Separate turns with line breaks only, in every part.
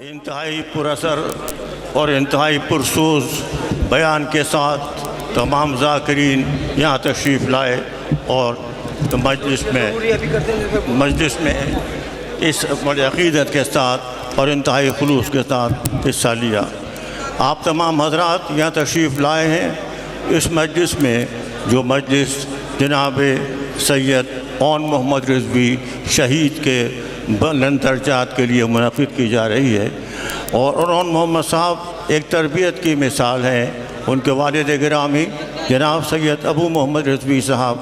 انتہائی پراثر اور انتہائی پرسوز بیان کے ساتھ تمام ذاکرین یہاں تشریف لائے اور مجلس میں اس بڑے عقیدت کے ساتھ اور انتہائی خلوص کے ساتھ حصہ لیا۔ آپ تمام حضرات یہاں تشریف لائے ہیں اس مجلس میں، جو مجلس جناب سید اون محمد رضوی شہید کے بلند درجات کے لیے منعقد کی جا رہی ہے۔ اور اون محمد صاحب ایک تربیت کی مثال ہیں۔ ان کے والد گرامی جناب سید ابو محمد رضوی صاحب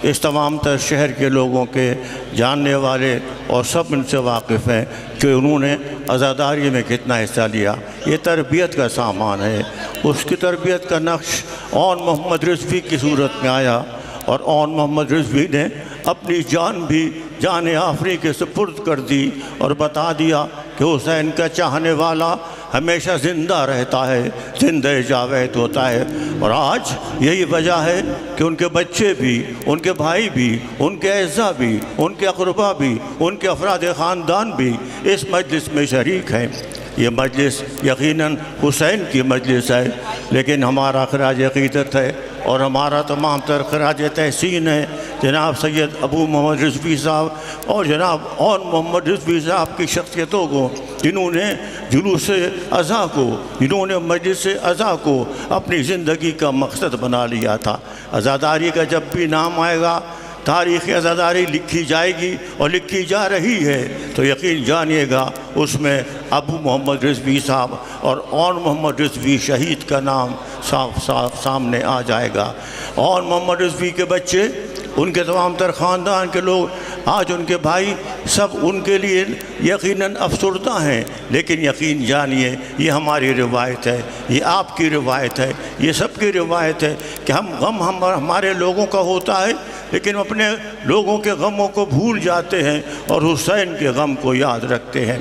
اس تمام تر شہر کے لوگوں کے جاننے والے اور سب ان سے واقف ہیں کہ انہوں نے عزاداری میں کتنا حصہ لیا۔ یہ تربیت کا سامان ہے۔ اس کی تربیت کا نقش اون محمد رضوی کی صورت میں آیا، اور اون محمد رضوی نے اپنی جان بھی جان آفری کے سپرد کر دی اور بتا دیا کہ حسین کا چاہنے والا ہمیشہ زندہ رہتا ہے، زندہ جاوید ہوتا ہے۔ اور آج یہی وجہ ہے کہ ان کے بچے بھی، ان کے بھائی بھی، ان کے اعزاء بھی، ان کے اقربا بھی، ان کے افراد خاندان بھی اس مجلس میں شریک ہیں۔ یہ مجلس یقیناً حسین کی مجلس ہے، لیکن ہمارا خراج عقیدت ہے اور ہمارا تمام تر خراج تحسین ہے جناب سید ابو محمد رضوی صاحب اور جناب اون محمد رضوی صاحب کی شخصیتوں کو، جنہوں نے جلوس عزا کو، جنہوں نے مجلس عزا کو اپنی زندگی کا مقصد بنا لیا تھا۔ عزاداری کا جب بھی نام آئے گا، تاریخ عزاداری لکھی جائے گی اور لکھی جا رہی ہے، تو یقین جانیے گا اس میں ابو محمد رضوی صاحب اور اون محمد رضوی شہید کا نام صاف صاف سامنے آ جائے گا۔ اون محمد رضوی کے بچے، ان کے تمام تر خاندان کے لوگ، آج ان کے بھائی، سب ان کے لیے یقیناً افسردہ ہیں، لیکن یقین جانیے یہ ہماری روایت ہے، یہ آپ کی روایت ہے، یہ سب کی روایت ہے کہ غم ہمارے لوگوں کا ہوتا ہے، لیکن اپنے لوگوں کے غموں کو بھول جاتے ہیں اور حسین کے غم کو یاد رکھتے ہیں۔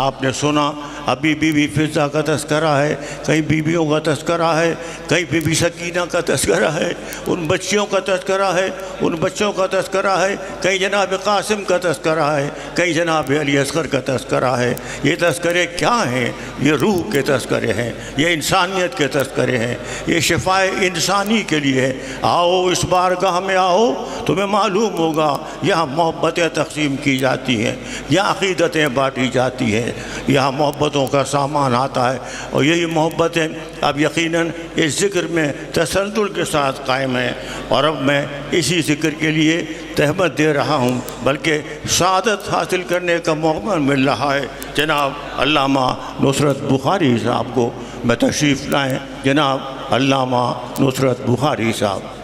آپ نے سنا ابھی بی بی فضہ کا تذکرہ ہے، کئی بیویوں کا تذکرہ ہے، کئی بی بی سکینہ کا تذکرہ ہے، ان بچیوں کا تذکرہ ہے، ان بچوں کا تذکرہ ہے، کئی جناب قاسم کا تذکرہ ہے، کئی جناب علی اصغر کا تذکرہ ہے۔ یہ تذکرے کیا ہیں؟ یہ روح کے تذکرے ہیں، یہ انسانیت کے تذکرے ہیں، یہ شفائے انسانی کے لیے ہے۔ آؤ اس بارگاہ میں آؤ، تمہیں معلوم ہوگا یہاں محبتیں تقسیم کی جاتی ہیں، یہاں عقیدتیں بانٹی جاتی ہیں، یہاں محبتوں کا سامان آتا ہے، اور یہی محبتیں اب یقیناً اس ذکر میں تسلسل کے ساتھ قائم ہیں۔ اور اب میں اسی ذکر کے لیے تہمت دے رہا ہوں، بلکہ سعادت حاصل کرنے کا موقع مل رہا ہے۔ جناب علامہ نصرت بخاری صاحب کو میں تشریف لائیں۔ جناب علامہ نصرت بخاری صاحب۔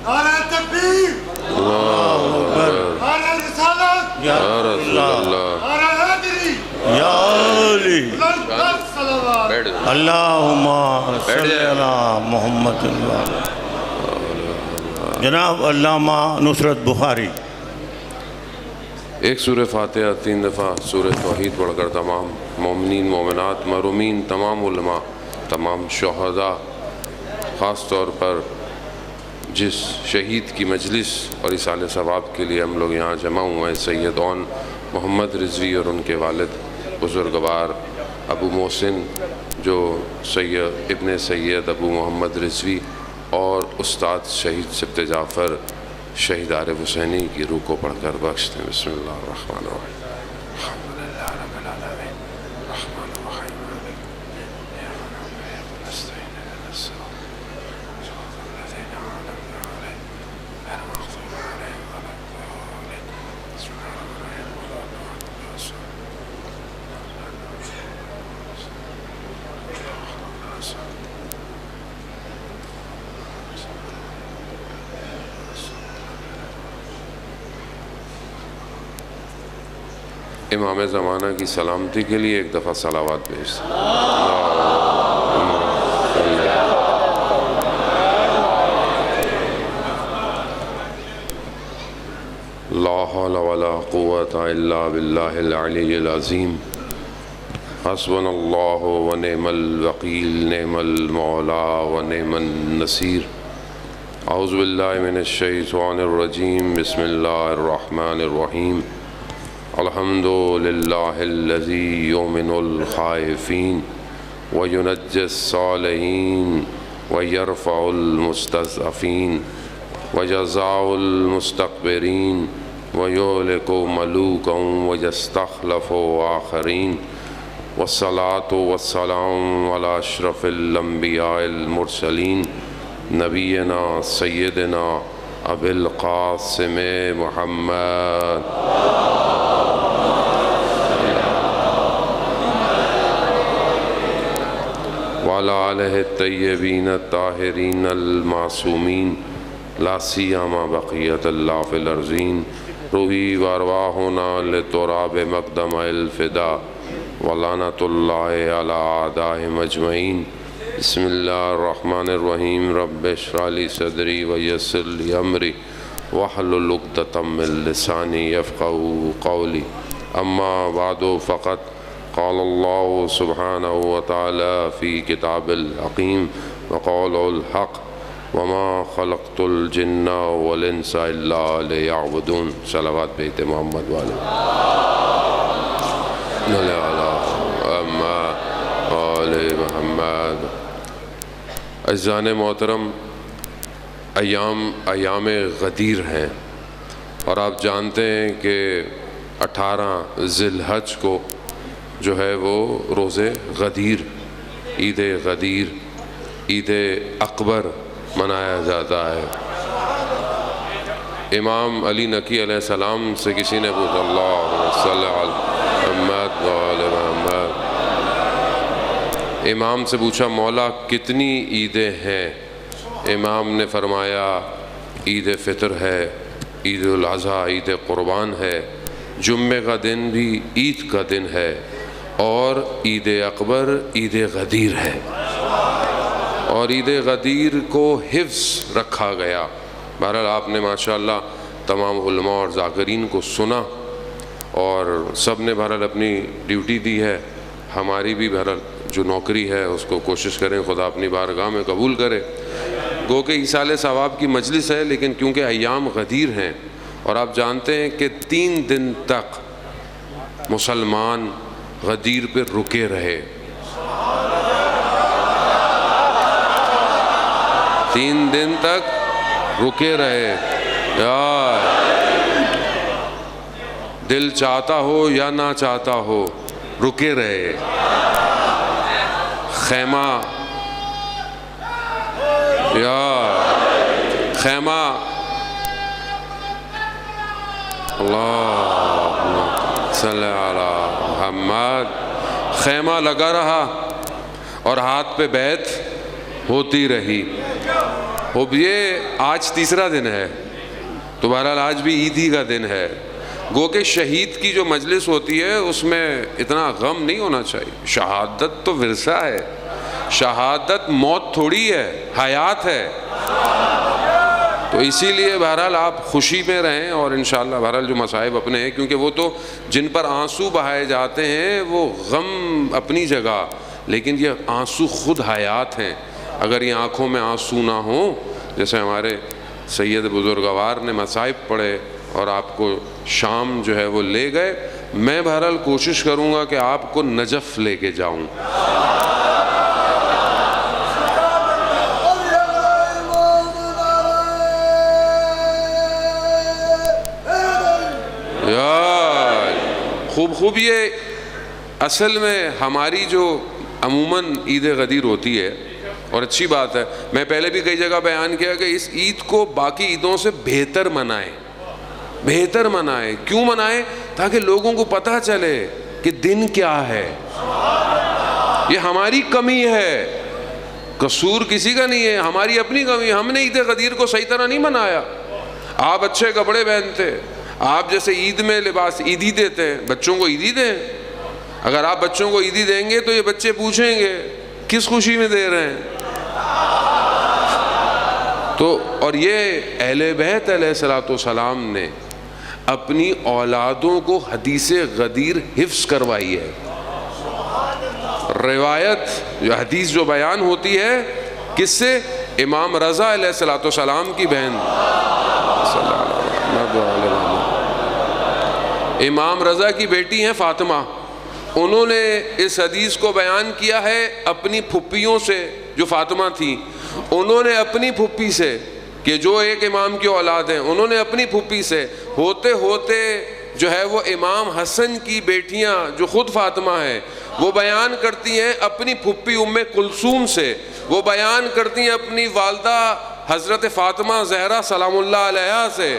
نعرہ تکبیر،
اللہ اکبر،
نعرہ رسالت،
یا رسول اللہ،
نعرہ حیدری،
یا علی،
بلند صلوات۔
اللہم صلی علی محمد اللہ۔ جناب علامہ نصرت بخاری۔
ایک سورہ فاتحہ 3 دفعہ سورہ توحید پڑھ کر تمام مومنین، مومنات، محرومین، تمام علماء، تمام شہداء، خاص طور پر جس شہید کی مجلس اور اصالِ ثواب کے لیے ہم لوگ یہاں جمع ہوئے ہیں، سید اون محمد رضوی اور ان کے والد بزرگوار ابو محسن، جو ابن سید ابو محمد رضوی اور استاد شہید سبت جعفر شہید عارف حسینی کی روح کو پڑھ کر بخش دیں۔ بسم اللہ الرحمن الرحیم۔ الحمدللہ رب العالمین الرحمن الرحیم امام زمانہ کی سلامتی کے لیے ایک دفعہ صلوات بھیج دیں۔ حول ولا قوة إلا بالله العلي العظيم حسبنا الله ونعم الوكيل نعم المولى ونعم النصير أعوذ بالله من الشيطان الرجيم بسم الله الرحمن الرحيم الحمد لله الذي يؤمن الخائفين وينجي الصالحين ويرفع المستضعفين وجزاء المستكبرين ويهلك ملوكا ويستخلف آخرين والصلاة والسلام على أشرف الأنبياء المرسلين نبينا سيدنا أبي القاسم محمد وعلى آله الطيبين الطاهرين المعصومين لا سيما بقية الله في الأرضين روحي وأرواحنا لتراب مقدم الفداء ولعنة الله على أعدائهم أجمعين بسم الله الرحمن الرحيم رب اشرح لي صدري ويسر لي أمري واحلل عقدة من لساني يفقهوا قولي أما بعد فقد قال الله سبحانه وتعالى في كتاب الحكيم وقال الحق وما خلقت الجن والانس الا ليعبدون صلوات بیت محمد والے آل محمد. عزیزان محترم، ایام غدیر ہیں اور آپ جانتے ہیں کہ 18 ذی الحج کو جو ہے وہ روز غدیر، عید غدیر، عید اکبر منایا جاتا ہے. امام علی نقی علیہ السلام سے کسی نے پوچھا اللہم صلی علی محمد وآل محمد، امام سے پوچھا مولا کتنی عیدیں ہیں؟ امام نے فرمایا عید فطر ہے، عید الاضحیٰ عید قربان ہے، جمعے کا دن بھی عید کا دن ہے، اور عید اکبر عید غدیر ہے. اور عید غدیر کو حفظ رکھا گیا. بہرحال آپ نے ماشاءاللہ تمام علماء اور ذاکرین کو سنا اور سب نے بہرحال اپنی ڈیوٹی دی ہے. ہماری بھی بہرحال جو نوکری ہے اس کو کوشش کریں خدا اپنی بارگاہ میں قبول کرے. گو کہ ایصال ثواب کی مجلس ہے، لیکن کیونکہ ایام غدیر ہیں اور آپ جانتے ہیں کہ 3 دن تک مسلمان غدیر پہ رکے رہے. 3 دن تک رکے رہے. یار دل چاہتا ہو یا نہ چاہتا ہو رکے رہے. خیمہ یار خیمہ اللہم صلی علی محمد، خیمہ لگا رہا اور ہاتھ پہ بیعت ہوتی رہی. اب یہ آج تیسرا دن ہے تو بہرحال آج بھی عید ہی کا دن ہے. گو کہ شہید کی جو مجلس ہوتی ہے اس میں اتنا غم نہیں ہونا چاہیے. شہادت تو ورثہ ہے، شہادت موت تھوڑی ہے، حیات ہے. تو اسی لیے بہرحال آپ خوشی میں رہیں اور انشاءاللہ بہرحال جو مصائب اپنے ہیں، کیونکہ وہ تو جن پر آنسو بہائے جاتے ہیں وہ غم اپنی جگہ، لیکن یہ آنسو خود حیات ہیں. اگر یہ آنکھوں میں آنسو نہ ہوں، جیسے ہمارے سید بزرگوار نے مصائب پڑھے اور آپ کو شام جو ہے وہ لے گئے، میں بہرحال کوشش کروں گا کہ آپ کو نجف لے کے جاؤں. یار خوب یہ اصل میں ہماری جو عموماً عید غدیر ہوتی ہے اور اچھی بات ہے. میں پہلے بھی کئی جگہ بیان کیا کہ اس عید کو باقی عیدوں سے بہتر منائیں، بہتر منائیں. کیوں منائیں؟ تاکہ لوگوں کو پتہ چلے کہ دن کیا ہے. یہ ہماری کمی ہے، قصور کسی کا نہیں ہے، ہماری اپنی کمی. ہم نے عید غدیر کو صحیح طرح نہیں منایا. آپ اچھے کپڑے پہنتے، آپ جیسے عید میں لباس عیدی دیتے ہیں، بچوں کو عیدی دیں. اگر آپ بچوں کو عیدی دیں گے تو یہ بچے پوچھیں گے کس خوشی میں دے رہے ہیں. تو اور یہ اہل بیت علیہ السلام نے اپنی اولادوں کو حدیث غدیر حفظ کروائی ہے. روایت جو حدیث جو بیان ہوتی ہے کس سے؟ امام رضا علیہ الصلوۃ والسلام کی بہن امام رضا کی بیٹی ہیں فاطمہ. انہوں نے اس حدیث کو بیان کیا ہے اپنی پھپھیوں سے جو فاطمہ تھیں. انہوں نے اپنی پھپھی سے کہ جو ایک امام کی اولاد ہیں, انہوں نے اپنی پھپھی سے ہوتے ہوتے جو ہے وہ امام حسن کی بیٹیاں جو خود فاطمہ ہیں وہ بیان کرتی ہیں اپنی پھپھی ام کلثوم سے, وہ بیان کرتی ہیں اپنی والدہ حضرت فاطمہ زہرا سلام اللہ علیہا سے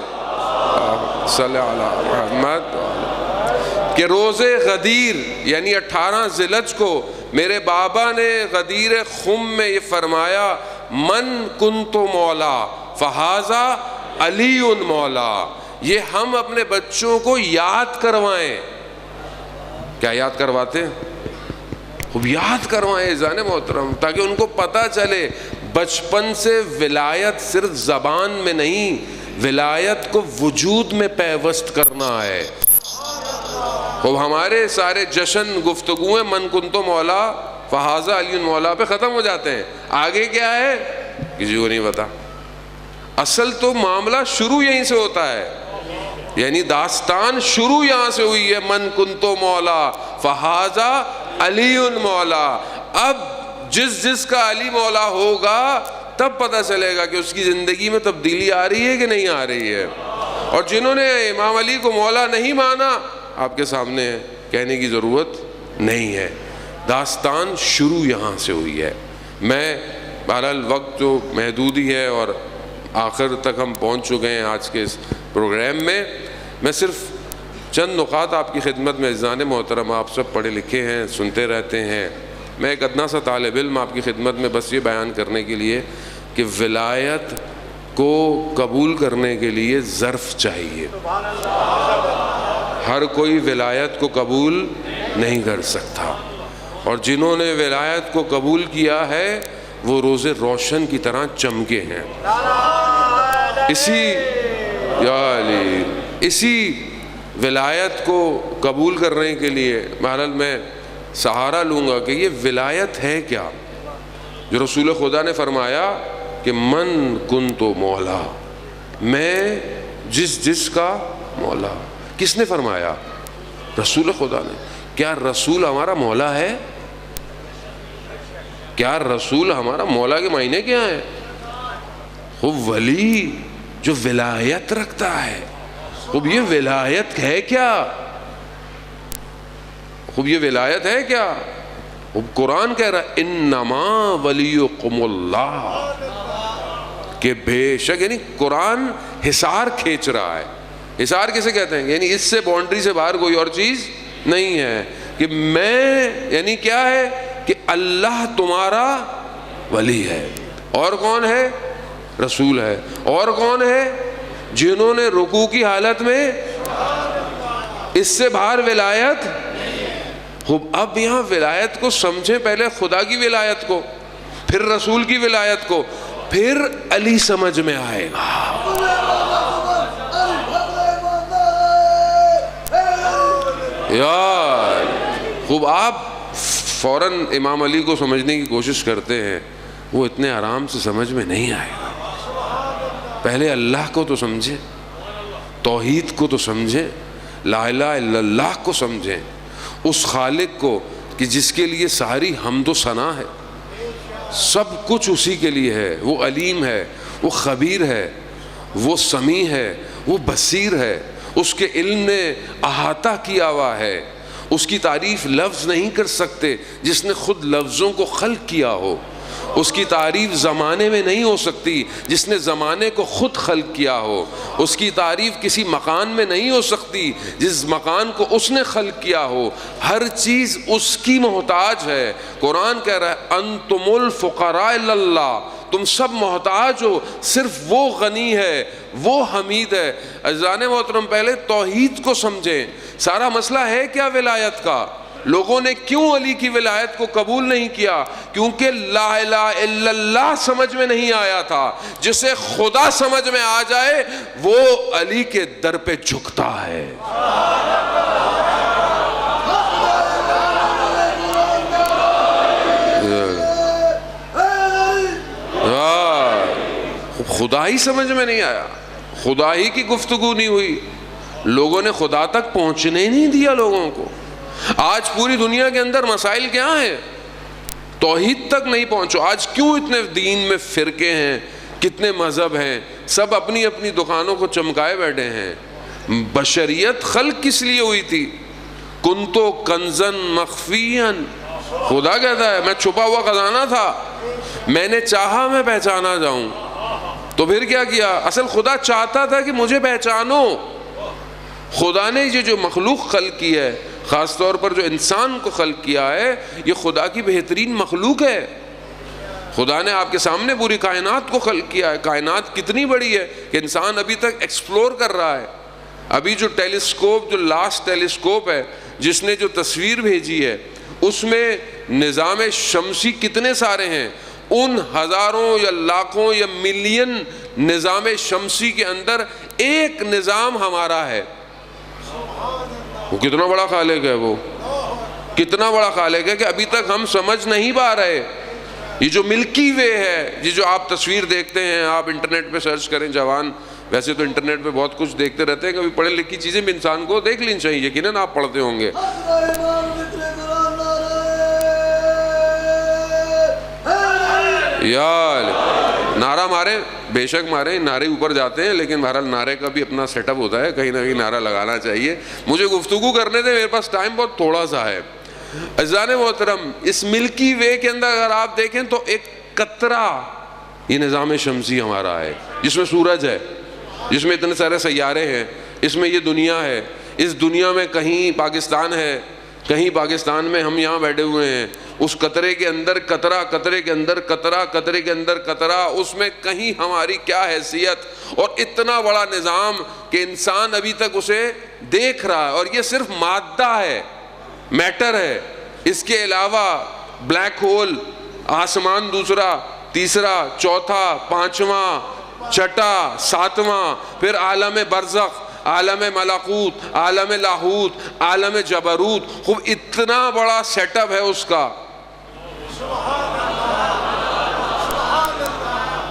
صلی اللہ علیہ محمد کہ روز غدیر یعنی 18 ذی الحجہ کو میرے بابا نے غدیر خم میں یہ فرمایا من کنت مولا فہذا علی مولا. یہ ہم اپنے بچوں کو یاد کروائیں. کیا یاد کرواتے ہیں؟ خوب یاد کروائیں جان محترم, تاکہ ان کو پتہ چلے بچپن سے ولایت صرف زبان میں نہیں, ولایت کو وجود میں پیوست کرنا ہے. خوب ہمارے سارے جشن گفتگویں من کنتو مولا فہذا علی مولا پہ ختم ہو جاتے ہیں. آگے کیا ہے کسی کو نہیں پتا. اصل تو معاملہ شروع یہیں سے ہوتا ہے, یعنی داستان شروع یہاں سے ہوئی ہے من کنتو مولا فہذا علی مولا. اب جس کا علی مولا ہوگا تب پتہ چلے گا کہ اس کی زندگی میں تبدیلی آ رہی ہے کہ نہیں آ رہی ہے. اور جنہوں نے امام علی کو مولا نہیں مانا آپ کے سامنے کہنے کی ضرورت نہیں ہے. داستان شروع یہاں سے ہوئی ہے. میں بہرحال وقت جو محدود ہی ہے اور آخر تک ہم پہنچ چکے ہیں آج کے اس پروگرام میں صرف چند نقاط آپ کی خدمت میں عزیزان محترم, آپ سب پڑھے لکھے ہیں, سنتے رہتے ہیں, میں ایک ادنا سا طالب علم آپ کی خدمت میں بس یہ بیان کرنے کے لیے کہ ولایت کو قبول کرنے کے لیے ظرف چاہیے. ہر کوئی ولایت کو قبول نہیں کر سکتا, اور جنہوں نے ولایت کو قبول کیا ہے وہ روز روشن کی طرح چمکے ہیں. اسی ولایت کو قبول کرنے کے لیے بہرحال میں سہارا لوں گا کہ یہ ولایت ہے کیا جو رسول خدا نے فرمایا کہ من کنتو مولا, میں جس کا مولا. کس نے فرمایا؟ رسول خدا نے. کیا رسول ہمارا مولا ہے؟ کیا رسول ہمارا مولا کے معنی کیا ہے؟ خوب ولی جو ولایت رکھتا ہے. خوب یہ ولایت ہے کیا؟ خوب یہ ولایت ہے کیا؟ خوب قرآن کہہ رہا ہے انما ولیکم اللہ, کہ بے شک, یعنی قرآن حصار کھینچ رہا ہے. حصار کسے کہتے ہیں؟ یعنی اس سے باؤنڈری سے باہر کوئی اور چیز نہیں ہے. کہ میں یعنی کیا ہے کہ اللہ تمہارا ولی ہے. اور کون ہے؟ رسول ہے. اور کون ہے؟ جنہوں نے رکوع کی حالت میں, اس سے باہر ولایت. خوب اب یہاں ولایت کو سمجھیں, پہلے خدا کی ولایت کو, پھر رسول کی ولایت کو, پھر علی سمجھ میں آئے گا. یار خوب آپ فوراً امام علی کو سمجھنے کی کوشش کرتے ہیں, وہ اتنے آرام سے سمجھ میں نہیں آئے گا. پہلے اللہ کو تو سمجھیں, توحید کو تو سمجھیں, لا الہ الا اللہ کو سمجھیں, اس خالق کو کہ جس کے لیے ساری حمد و ثنا ہے, سب کچھ اسی کے لیے ہے. وہ علیم ہے, وہ خبیر ہے, وہ سمیع ہے, وہ بصیر ہے, اس کے علم نے احاطہ کیا ہوا ہے. اس کی تعریف لفظ نہیں کر سکتے جس نے خود لفظوں کو خلق کیا ہو. اس کی تعریف زمانے میں نہیں ہو سکتی جس نے زمانے کو خود خلق کیا ہو. اس کی تعریف کسی مکان میں نہیں ہو سکتی جس مکان کو اس نے خلق کیا ہو. ہر چیز اس کی محتاج ہے. قرآن کہہ رہا ہے انتم الفقراء الی اللہ, تم سب محتاج ہو, صرف وہ غنی ہے, وہ حمید ہے. عزیزان محترم پہلے توحید کو سمجھیں. سارا مسئلہ ہے کیا ولایت کا؟ لوگوں نے کیوں علی کی ولایت کو قبول نہیں کیا؟ کیونکہ لا الہ الا اللہ سمجھ میں نہیں آیا تھا۔ جسے خدا سمجھ میں آ جائے وہ علی کے در پہ جھکتا ہے۔ خدا ہی سمجھ میں نہیں آیا، خدا ہی کی گفتگو نہیں ہوئی، لوگوں نے خدا تک پہنچنے نہیں دیا لوگوں کو۔ آج پوری دنیا کے اندر مسائل کیا ہیں؟ توحید تک نہیں پہنچو۔ آج کیوں اتنے دین میں فرقے ہیں، کتنے مذہب ہیں، سب اپنی اپنی دکانوں کو چمکائے بیٹھے ہیں۔ بشریت خلق کس لیے ہوئی تھی؟ کنتو کنزن مخفیاً، خدا کہتا ہے میں چھپا ہوا خزانہ تھا، میں نے چاہا میں پہچانا جاؤں۔ تو پھر کیا کیا؟ اصل خدا چاہتا تھا کہ مجھے پہچانو۔ خدا نے یہ جو مخلوق خلق کی ہے، خاص طور پر جو انسان کو خلق کیا ہے، یہ خدا کی بہترین مخلوق ہے۔ خدا نے آپ کے سامنے پوری کائنات کو خلق کیا ہے۔ کائنات کتنی بڑی ہے کہ انسان ابھی تک ایکسپلور کر رہا ہے۔ ابھی جو ٹیلیسکوپ، جو لاسٹ ٹیلیسکوپ ہے، جس نے جو تصویر بھیجی ہے، اس میں نظام شمسی کتنے سارے ہیں؟ ان ہزاروں یا لاکھوں یا ملین نظام شمسی کے اندر ایک نظام ہمارا ہے۔ وہ کتنا بڑا خالق ہے، وہ کتنا بڑا خالق ہے کہ ابھی تک ہم سمجھ نہیں پا رہے۔ یہ جو ملکی وے ہے، یہ جو آپ تصویر دیکھتے ہیں، آپ انٹرنیٹ پہ سرچ کریں، جوان ویسے تو انٹرنیٹ پہ بہت کچھ دیکھتے رہتے ہیں، کبھی پڑھے لکھی چیزیں بھی انسان کو دیکھ لینی چاہیے، یقیناً آپ پڑھتے ہوں گے۔ یار نعرہ مارے، بے شک مارے، نعرے اوپر جاتے ہیں، لیکن بہرحال نعرے کا بھی اپنا سیٹ اپ ہوتا ہے، کہیں نہ کہیں نعرہ لگانا چاہیے۔ مجھے گفتگو کرنے دے، میرے پاس ٹائم بہت تھوڑا سا ہے۔ عزیزان محترم، اس ملکی وے کے اندر اگر آپ دیکھیں تو ایک قطرہ یہ نظام شمسی ہمارا ہے، جس میں سورج ہے، جس میں اتنے سارے سیارے ہیں، اس میں یہ دنیا ہے۔ اس دنیا میں کہیں پاکستان ہے، کہیں پاکستان میں ہم یہاں بیٹھے ہوئے ہیں۔ اس قطرے کے اندر قطرہ، قطرے کے اندر قطرہ، قطرے کے اندر قطرہ، اس میں کہیں ہماری کیا حیثیت؟ اور اتنا بڑا نظام کہ انسان ابھی تک اسے دیکھ رہا ہے، اور یہ صرف مادہ ہے، میٹر ہے۔ اس کے علاوہ بلیک ہول، آسمان دوسرا، تیسرا، چوتھا، پانچواں، چھٹا، ساتواں، پھر عالم برزخ، عالم ملکوت، عالم لاہوت، عالم جبروت۔ خوب اتنا بڑا سیٹ اپ ہے اس کا۔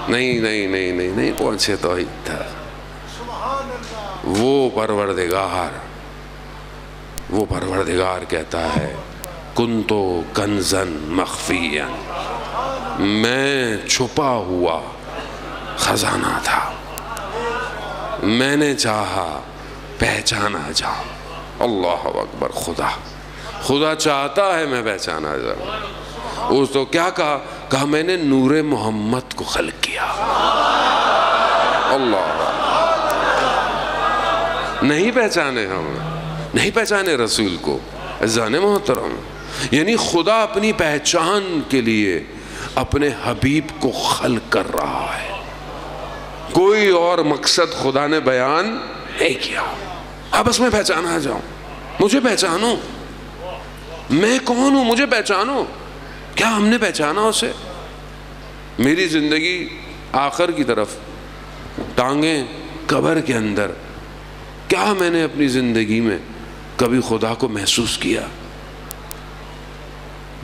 نہیں پہنچے توحید تک۔ وہ پروردگار کہتا ہے کنتو کنزن مخفیا، میں چھپا ہوا خزانہ تھا، میں نے چاہا پہچانا جاؤں۔ اللہ اکبر۔ خدا چاہتا ہے میں پہچانا جاؤں۔ اس تو کیا کہا میں نے نور محمد کو خلق کیا۔ اللہ، نہیں پہچانے ہم، نہیں پہچانے رسول کو۔ عزیزان محترم، یعنی خدا اپنی پہچان کے لیے اپنے حبیب کو خلق کر رہا ہے۔ کوئی اور مقصد خدا نے بیان نہیں کیا۔ اب بس میں پہچانا جاؤں، مجھے پہچانو، میں کون ہوں، مجھے پہچانو۔ کیا ہم نے پہچانا اسے؟ میری زندگی آخر کی طرف، ٹانگیں قبر کے اندر، کیا میں نے اپنی زندگی میں کبھی خدا کو محسوس کیا؟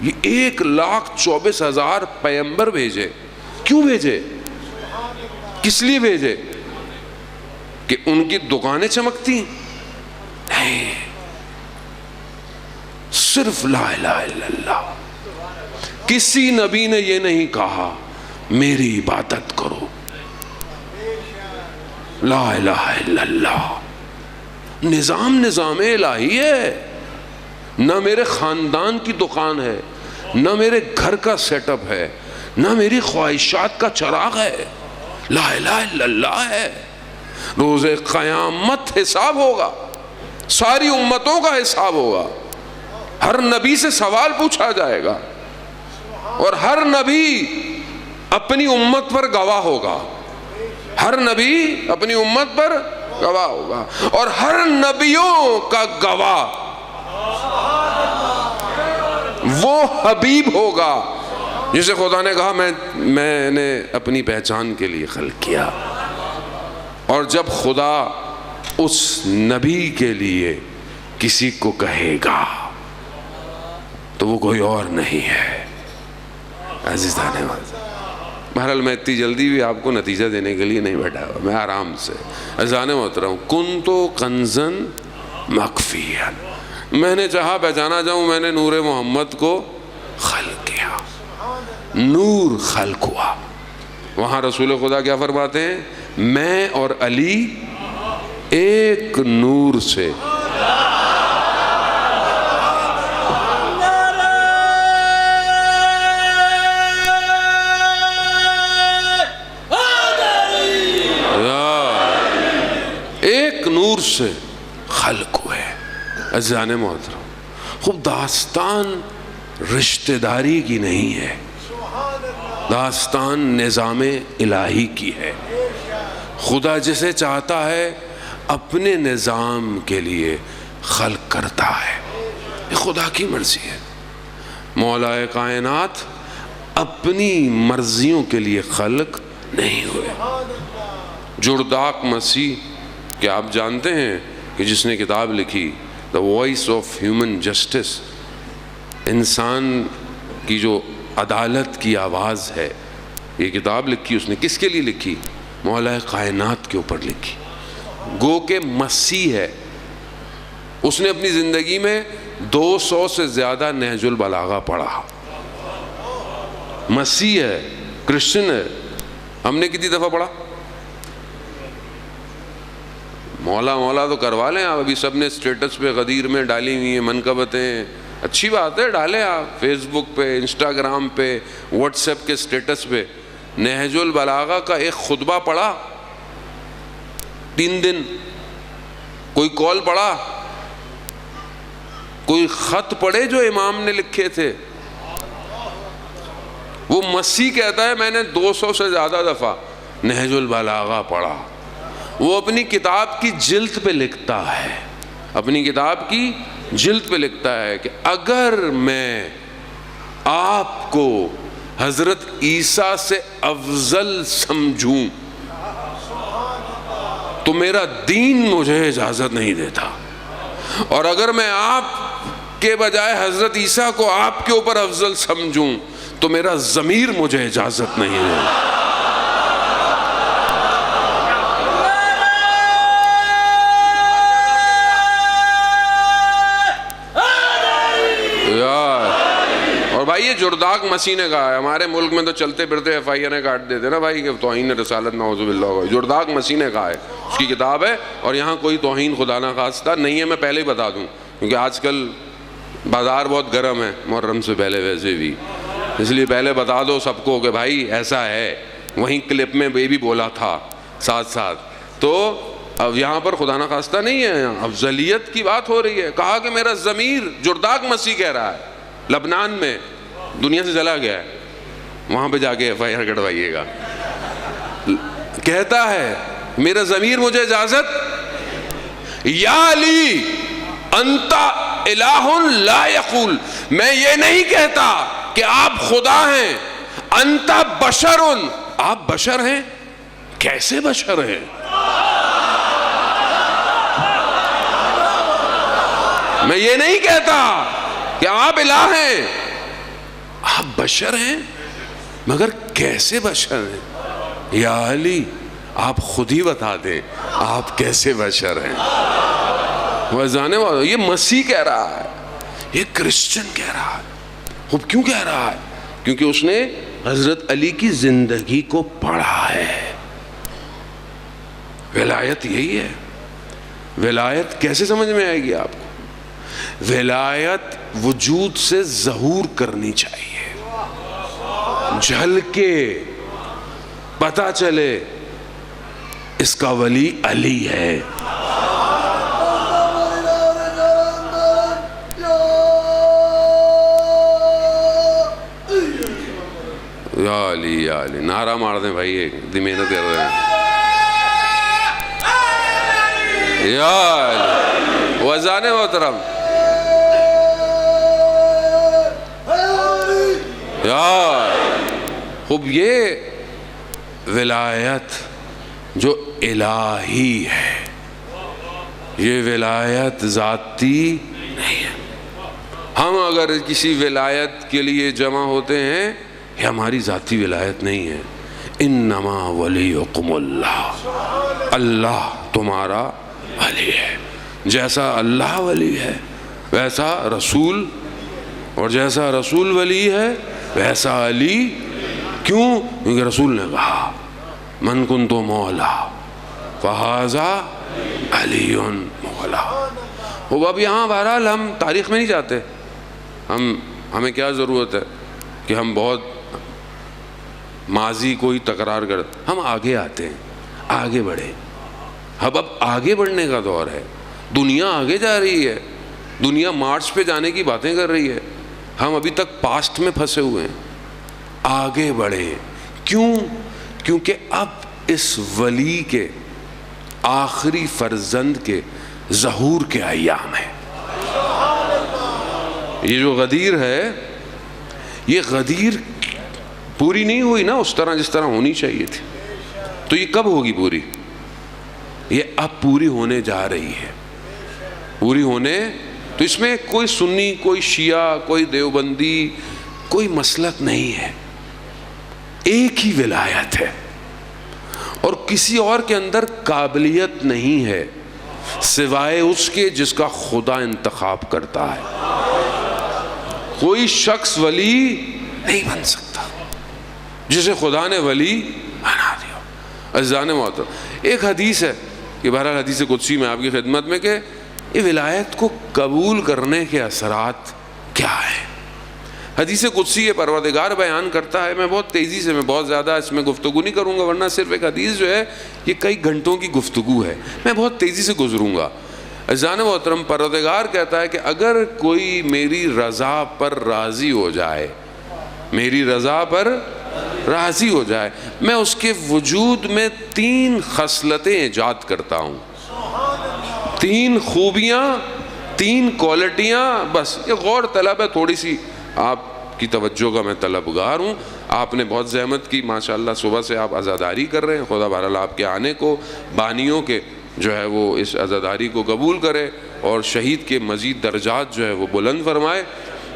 یہ 1,24,000 پیغمبر بھیجے، کیوں بھیجے؟ کس لیے بھیجے؟ کہ ان کی دکانیں چمکتی؟ نہیں، صرف لا الہ الا اللہ۔ کسی نبی نے یہ نہیں کہا میری عبادت کرو، لا الہ الا اللہ۔ نظام الہی ہے، نہ میرے خاندان کی دکان ہے، نہ میرے گھر کا سیٹ اپ ہے، نہ میری خواہشات کا چراغ ہے، لا الہ الا اللہ ہے۔ روز قیامت حساب ہوگا، ساری امتوں کا حساب ہوگا، ہر نبی سے سوال پوچھا جائے گا، اور ہر نبی اپنی امت پر گواہ ہوگا، ہر نبی اپنی امت پر گواہ ہوگا، اور ہر نبیوں کا گواہ وہ حبیب ہوگا جسے خدا نے کہا میں نے اپنی پہچان کے لیے خلق کیا. اور جب خدا اس نبی کے لیے کسی کو کہے گا تو وہ کوئی اور نہیں ہے. عزیزان بہرحال میں اتنی جلدی بھی آپ کو نتیجہ دینے کے لیے نہیں بیٹھا ہوا, میں آرام سے. عزیزان محترم, کنت کنزن مخفیا, میں نے چاہا پہچانا جاؤں, میں نے نور محمد کو خلق کیا, نور خلق ہوا. وہاں رسول خدا کیا فرماتے ہیں؟ میں اور علی ایک نور سے. ایک نور سے خلق ہوئے. عزیزان محترم, خوب داستان رشتہ داری کی نہیں ہے, داستان نظام الہی کی ہے. خدا جسے چاہتا ہے اپنے نظام کے لیے خلق کرتا ہے, یہ خدا کی مرضی ہے. مولا کائنات اپنی مرضیوں کے لیے خلق نہیں ہوئے. جرداق مسیح کہ آپ جانتے ہیں کہ جس نے کتاب لکھی The Voice of Human Justice, انسان کی جو عدالت کی آواز ہے, یہ کتاب لکھی اس نے کس کے لیے لکھی؟ مولا کائنات کے اوپر لکھی. گو کہ مسیح ہے, اس نے اپنی زندگی میں 200 سے زیادہ نہج البلاغہ پڑھا. مسیح ہے, کرسچن ہے. ہم نے کتنی دفعہ پڑھا؟ مولا تو کروا لیں آپ. ابھی سب نے اسٹیٹس پہ غدیر میں ڈالی ہوئی ہیں منقبتیں, اچھی بات ہے, ڈالیں آپ فیس بک پہ, انسٹاگرام پہ, واٹس ایپ کے اسٹیٹس پہ. نہج البلاغہ کا ایک خطبہ پڑھا 3 دن, کوئی کال پڑھا, کوئی خط پڑھے جو امام نے لکھے تھے. وہ مسیح کہتا ہے میں نے 200 سے زیادہ دفعہ نہج البلاغہ پڑھا. وہ اپنی کتاب کی جلد پہ لکھتا ہے, اپنی کتاب کی جلد پہ لکھتا ہے کہ اگر میں آپ کو حضرت عیسیٰ سے افضل سمجھوں تو میرا دین مجھے اجازت نہیں دیتا, اور اگر میں آپ کے بجائے حضرت عیسیٰ کو آپ کے اوپر افضل سمجھوں تو میرا ضمیر مجھے اجازت نہیں دیتا. بھائی یہ جرداق مسیح نے کہا ہے. ہمارے ملک میں تو چلتے پھرتے ایف آئی آر کاٹ دیتے نا بھائی کہ توہین رسالت نعوذ باللہ ہوگا. جرداق مسیح نے کہا ہے, اس کی کتاب ہے, اور یہاں کوئی توہین خدا نہ خواستہ نہیں ہے. میں پہلے ہی بتا دوں کیونکہ آج کل بازار بہت گرم ہے, محرم سے پہلے ویسے بھی, اس لیے پہلے بتا دو سب کو کہ بھائی ایسا ہے. وہیں کلپ میں یہ بھی بولا تھا ساتھ ساتھ. تو اب یہاں پر خدا نہ خواستہ نہیں ہے, افضلیت کی بات ہو رہی ہے. کہا کہ میرا ضمیر, جرداق مسیح کہہ رہا ہے, لبنان میں دنیا سے چلا گیا ہے, وہاں پہ جا کے ایف آئی آر کٹوائیے گا. کہتا ہے میرا ضمیر مجھے اجازت, یا علی انت الہ لا یقول, میں یہ نہیں کہتا کہ آپ خدا ہیں. انت بشر, آپ بشر ہیں. کیسے بشر ہیں؟ میں یہ نہیں کہتا کہ آپ الہ ہیں, آپ بشر ہیں, مگر کیسے بشر ہیں؟ یا علی آپ خود ہی بتا دیں آپ کیسے بشر ہیں. وہ جانے والا یہ مسیح کہہ رہا ہے, یہ کرسچن کہہ رہا ہے. خوب کیوں کہہ رہا ہے؟ کیونکہ اس نے حضرت علی کی زندگی کو پڑھا ہے. ولایت یہی ہے. ولایت کیسے سمجھ میں آئے گی آپ کو؟ ولایت وجود سے ظہور کرنی چاہیے, جھلکے پتہ چلے اس کا ولی علی ہے. یا علی یا علی, نعرہ مار دیں بھائی, ایک دی محنت کر رہے ہیں. یا علی. وزان محترم, یار خوب یہ ولایت جو الہی ہے، یہ ولایت ذاتی نہیں ہے۔ ہم اگر کسی ولایت کے لیے جمع ہوتے ہیں، یہ ہماری ذاتی ولایت نہیں ہے۔ انما ولیکم اللہ، اللہ تمہارا ولی ہے۔ جیسا اللہ ولی ہے ویسا رسول، اور جیسا رسول ولی ہے ویسا علی۔ کیوں؟ کیونکہ رسول نے کہا من کنت مولا فہذا علی مولا۔ اب یہاں بہرحال ہم تاریخ میں نہیں جاتے، ہمیں کیا ضرورت ہے کہ ہم بہت ماضی کو ہی تکرار کرتے، ہم آگے آتے ہیں، آگے بڑھے۔ اب آگے بڑھنے کا دور ہے، دنیا آگے جا رہی ہے، دنیا مارچ پہ جانے کی باتیں کر رہی ہے، ہم ابھی تک پاسٹ میں پھنسے ہوئے ہیں۔ آگے بڑھے، کیوں؟ کیونکہ اب اس ولی کے آخری فرزند کے ظہور کے ایام ہیں۔ یہ جو غدیر ہے، یہ غدیر پوری نہیں ہوئی نا اس طرح جس طرح ہونی چاہیے تھی، تو یہ کب ہوگی پوری؟ یہ اب پوری ہونے جا رہی ہے۔ پوری ہونے، تو اس میں کوئی سنی، کوئی شیعہ، کوئی دیوبندی، کوئی مسلک نہیں ہے، ایک ہی ولایت ہے، اور کسی اور کے اندر قابلیت نہیں ہے سوائے اس کے جس کا خدا انتخاب کرتا ہے۔ کوئی شخص ولی نہیں بن سکتا جسے خدا نے ولی بنا دیا۔ عزیزان محترم، ایک حدیث ہے کہ بہرحال حدیث قدسی میں آپ کی خدمت میں کہ یہ ولایت کو قبول کرنے کے اثرات کیا ہیں۔ حدیث قدسی پروردگار بیان کرتا ہے، میں بہت تیزی سے، میں بہت زیادہ اس میں گفتگو نہیں کروں گا، ورنہ صرف ایک حدیث جو ہے یہ کئی گھنٹوں کی گفتگو ہے، میں بہت تیزی سے گزروں گا۔ عزیزان محترم، پروردگار کہتا ہے کہ اگر کوئی میری رضا پر راضی ہو جائے، میری رضا پر راضی ہو جائے، میں اس کے وجود میں 3 خصلتیں ایجاد کرتا ہوں، 3 خوبیاں، 3 کوالٹیاں۔ بس یہ غور طلب ہے، تھوڑی سی آپ کی توجہ کا میں طلبگار ہوں۔ آپ نے بہت زحمت کی، ماشاءاللہ صبح سے آپ عزاداری کر رہے ہیں، خدا بہرحال آپ کے آنے کو، بانیوں کے جو ہے وہ اس عزاداری کو قبول کرے، اور شہید کے مزید درجات جو ہے وہ بلند فرمائے۔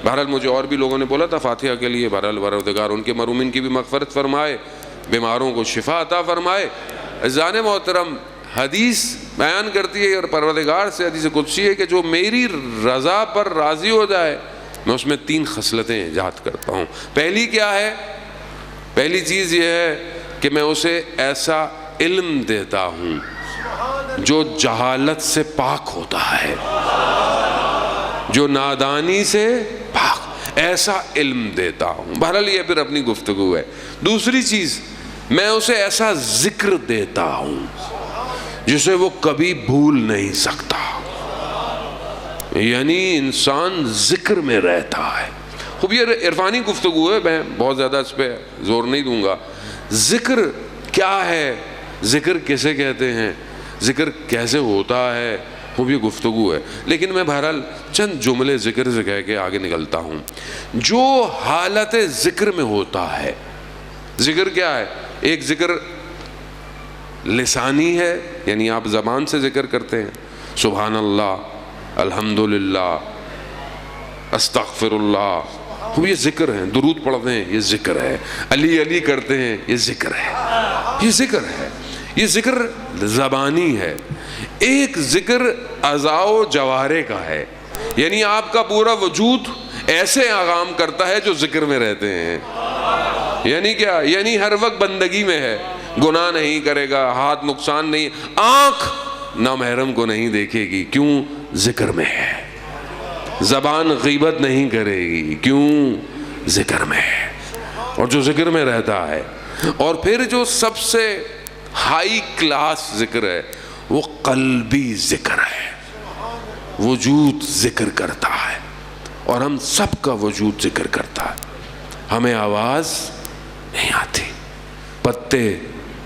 بہرحال مجھے اور بھی لوگوں نے بولا تھا فاتحہ کے لیے، بہرحال پروردگار ان کے مرحومین کی بھی مغفرت فرمائے، بیماروں کو شفا عطا فرمائے۔ عزیزان محترم، حدیث بیان کرتی ہے اور پروردگار سے حدیث قدسی ہے کہ جو میری رضا پر راضی ہو جائے، میں اس میں 3 خصلتیں ایجاد کرتا ہوں۔ پہلی کیا ہے؟ پہلی چیز یہ ہے کہ میں اسے ایسا علم دیتا ہوں جو جہالت سے پاک ہوتا ہے، جو نادانی سے پاک، ایسا علم دیتا ہوں۔ بہرحال یہ پھر اپنی گفتگو ہے۔ دوسری چیز، میں اسے ایسا ذکر دیتا ہوں جسے وہ کبھی بھول نہیں سکتا، یعنی انسان ذکر میں رہتا ہے۔ خوب یہ عرفانی گفتگو ہے، میں بہت زیادہ اس پہ زور نہیں دوں گا۔ ذکر کیا ہے؟ ذکر کیسے کہتے ہیں؟ ذکر کیسے ہوتا ہے؟ خوب یہ گفتگو ہے، لیکن میں بہرحال چند جملے ذکر سے کہہ کے آگے نکلتا ہوں۔ جو حالت ذکر میں ہوتا ہے، ذکر کیا ہے؟ ایک ذکر لسانی ہے، یعنی آپ زبان سے ذکر کرتے ہیں، سبحان اللہ، الحمدللہ، استغفر اللہ، خوب یہ ذکر ہیں۔ درود پڑھتے ہیں، یہ ذکر ہے۔ علی علی کرتے ہیں، یہ ذکر ہے، یہ ذکر ہے، یہ ذکر زبانی ہے۔ ایک ذکر اعضاء و جوارح کا ہے، یعنی آپ کا پورا وجود ایسے آغام کرتا ہے جو ذکر میں رہتے ہیں۔ یعنی کیا؟ یعنی ہر وقت بندگی میں ہے، گناہ نہیں کرے گا، ہاتھ نقصان نہیں، آنکھ نامحرم کو نہیں دیکھے گی، کیوں؟ ذکر میں ہے۔ زبان غیبت نہیں کرے گی، کیوں؟ ذکر میں ہے، اور جو ذکر میں رہتا ہے۔ اور پھر جو سب سے ہائی کلاس ذکر ہے وہ قلبی ذکر ہے، وجود ذکر کرتا ہے، اور ہم سب کا وجود ذکر کرتا ہے۔ ہمیں آواز نہیں آتی، پتے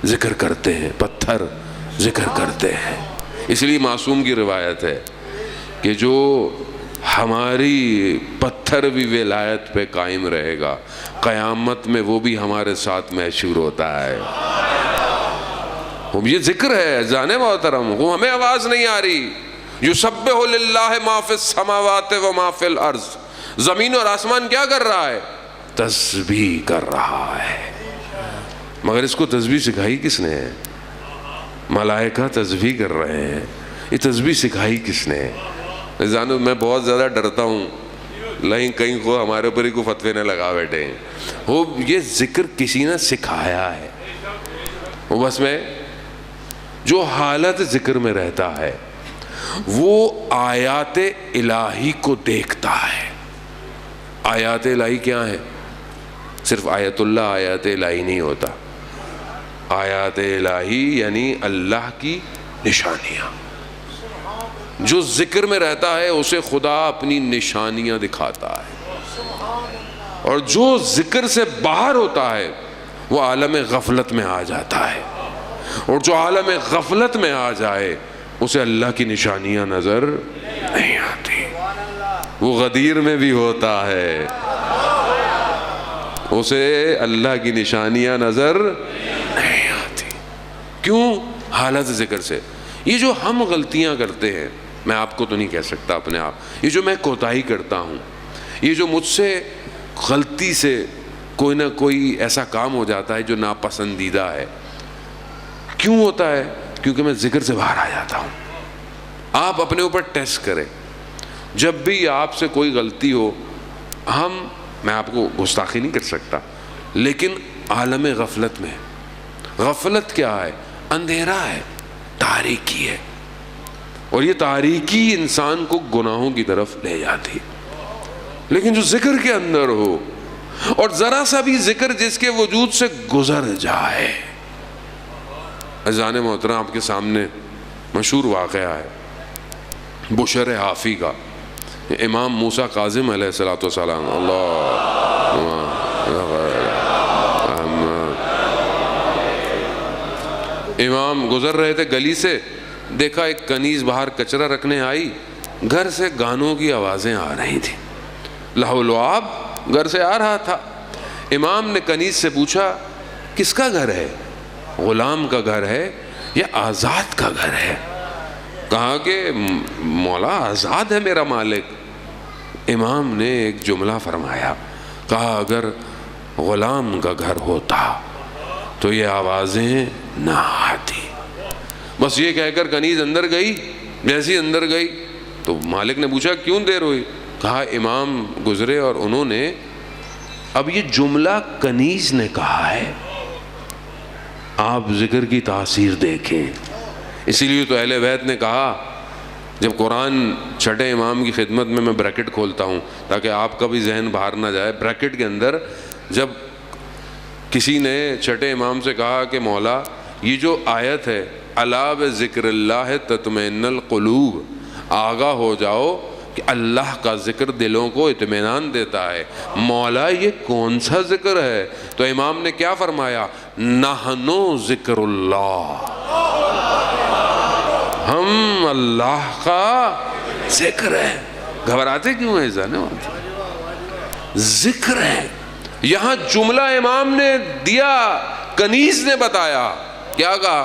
ذکر کرتے ہیں، پتھر ذکر کرتے ہیں۔ اس لیے معصوم کی روایت ہے کہ جو ہماری پتھر بھی ولایت پہ قائم رہے گا، قیامت میں وہ بھی ہمارے ساتھ محشور ہوتا ہے۔ یہ ذکر ہے جان محترم، وہ ہمیں آواز نہیں آ رہی۔ یسبح للہ ما فی السماوات و ما فی الارض، زمین اور آسمان کیا کر رہا ہے؟ تسبیح کر رہا ہے۔ مگر اس کو تسبیح سکھائی کس نے ہے؟ ملائکہ تسبیح کر رہے ہیں، یہ تسبیح سکھائی کس نے؟ جانو میں بہت زیادہ ڈرتا ہوں کہیں کو ہمارے اوپر ہی کو فتوے نہ لگا بیٹھے ہیں۔ وہ یہ ذکر کسی نے سکھایا ہے۔ وہ بس میں جو حالت ذکر میں رہتا ہے وہ آیات الہی کو دیکھتا ہے۔ آیات الہی کیا ہے؟ صرف آیت اللہ آیات الہی نہیں ہوتا، آیات الہی یعنی اللہ کی نشانیاں۔ جو ذکر میں رہتا ہے اسے خدا اپنی نشانیاں دکھاتا ہے، اور جو ذکر سے باہر ہوتا ہے وہ عالم غفلت میں آ جاتا ہے، اور جو عالم غفلت میں آ جائے اسے اللہ کی نشانیاں نظر نہیں آتی۔ وہ غدیر میں بھی ہوتا ہے، اسے اللہ کی نشانیاں نظر نہیں آتی۔ کیوں؟ حالت ذکر سے۔ یہ جو ہم غلطیاں کرتے ہیں، میں آپ کو تو نہیں کہہ سکتا اپنے آپ، یہ جو میں کوتاہی کرتا ہوں، یہ جو مجھ سے غلطی سے کوئی نہ کوئی ایسا کام ہو جاتا ہے جو ناپسندیدہ ہے، کیوں ہوتا ہے؟ کیونکہ میں ذکر سے باہر آ جاتا ہوں۔ آپ اپنے اوپر ٹیسٹ کریں، جب بھی آپ سے کوئی غلطی ہو، میں آپ کو گستاخی نہیں کر سکتا، لیکن عالم غفلت میں، غفلت کیا ہے؟ اندھیرا ہے، تاریکی ہے، اور یہ تاریکی انسان کو گناہوں کی طرف لے جاتی۔ لیکن جو ذکر کے اندر ہو، اور ذرا سا بھی ذکر جس کے وجود سے گزر جائے۔ عزیزان محترم، آپ کے سامنے مشہور واقعہ ہے بشر حافی کا۔ امام موسیٰ کاظم علیہ السلام، امام گزر رہے تھے گلی سے، دیکھا ایک کنیز باہر کچرا رکھنے آئی، گھر سے گانوں کی آوازیں آ رہی تھیں، لہو لعاب گھر سے آ رہا تھا۔ امام نے کنیز سے پوچھا کس کا گھر ہے؟ غلام کا گھر ہے یا آزاد کا گھر ہے؟ کہا کہ مولا آزاد ہے میرا مالک۔ امام نے ایک جملہ فرمایا، کہا اگر غلام کا گھر ہوتا تو یہ آوازیں نہ آتی۔ بس یہ کہہ کر کنیز اندر گئی، جیسی اندر گئی تو مالک نے پوچھا کیوں دیر ہوئی؟ کہا امام گزرے اور انہوں نے، اب یہ جملہ کنیز نے کہا ہے، آپ ذکر کی تاثیر دیکھیں۔ اسی لیے تو اہل بیت نے کہا، جب قرآن چھٹے امام کی خدمت میں بریکٹ کھولتا ہوں تاکہ آپ کا بھی ذہن باہر نہ جائے، بریکٹ کے اندر جب کسی نے چھٹے امام سے کہا کہ مولا یہ جو آیت ہے الا بذکر اللہ تطمئن القلوب، آگاہ ہو جاؤ کہ اللہ کا ذکر دلوں کو اطمینان دیتا ہے، مولا یہ کون سا ذکر ہے؟ تو امام نے کیا فرمایا؟ نحنو ذکر اللہ، ہم اللہ کا ذکر ہے۔ گھبراتے کیوں ہیں؟ ذکر ہے۔ یہاں جملہ امام نے دیا، کنیز نے بتایا، کیا کہا؟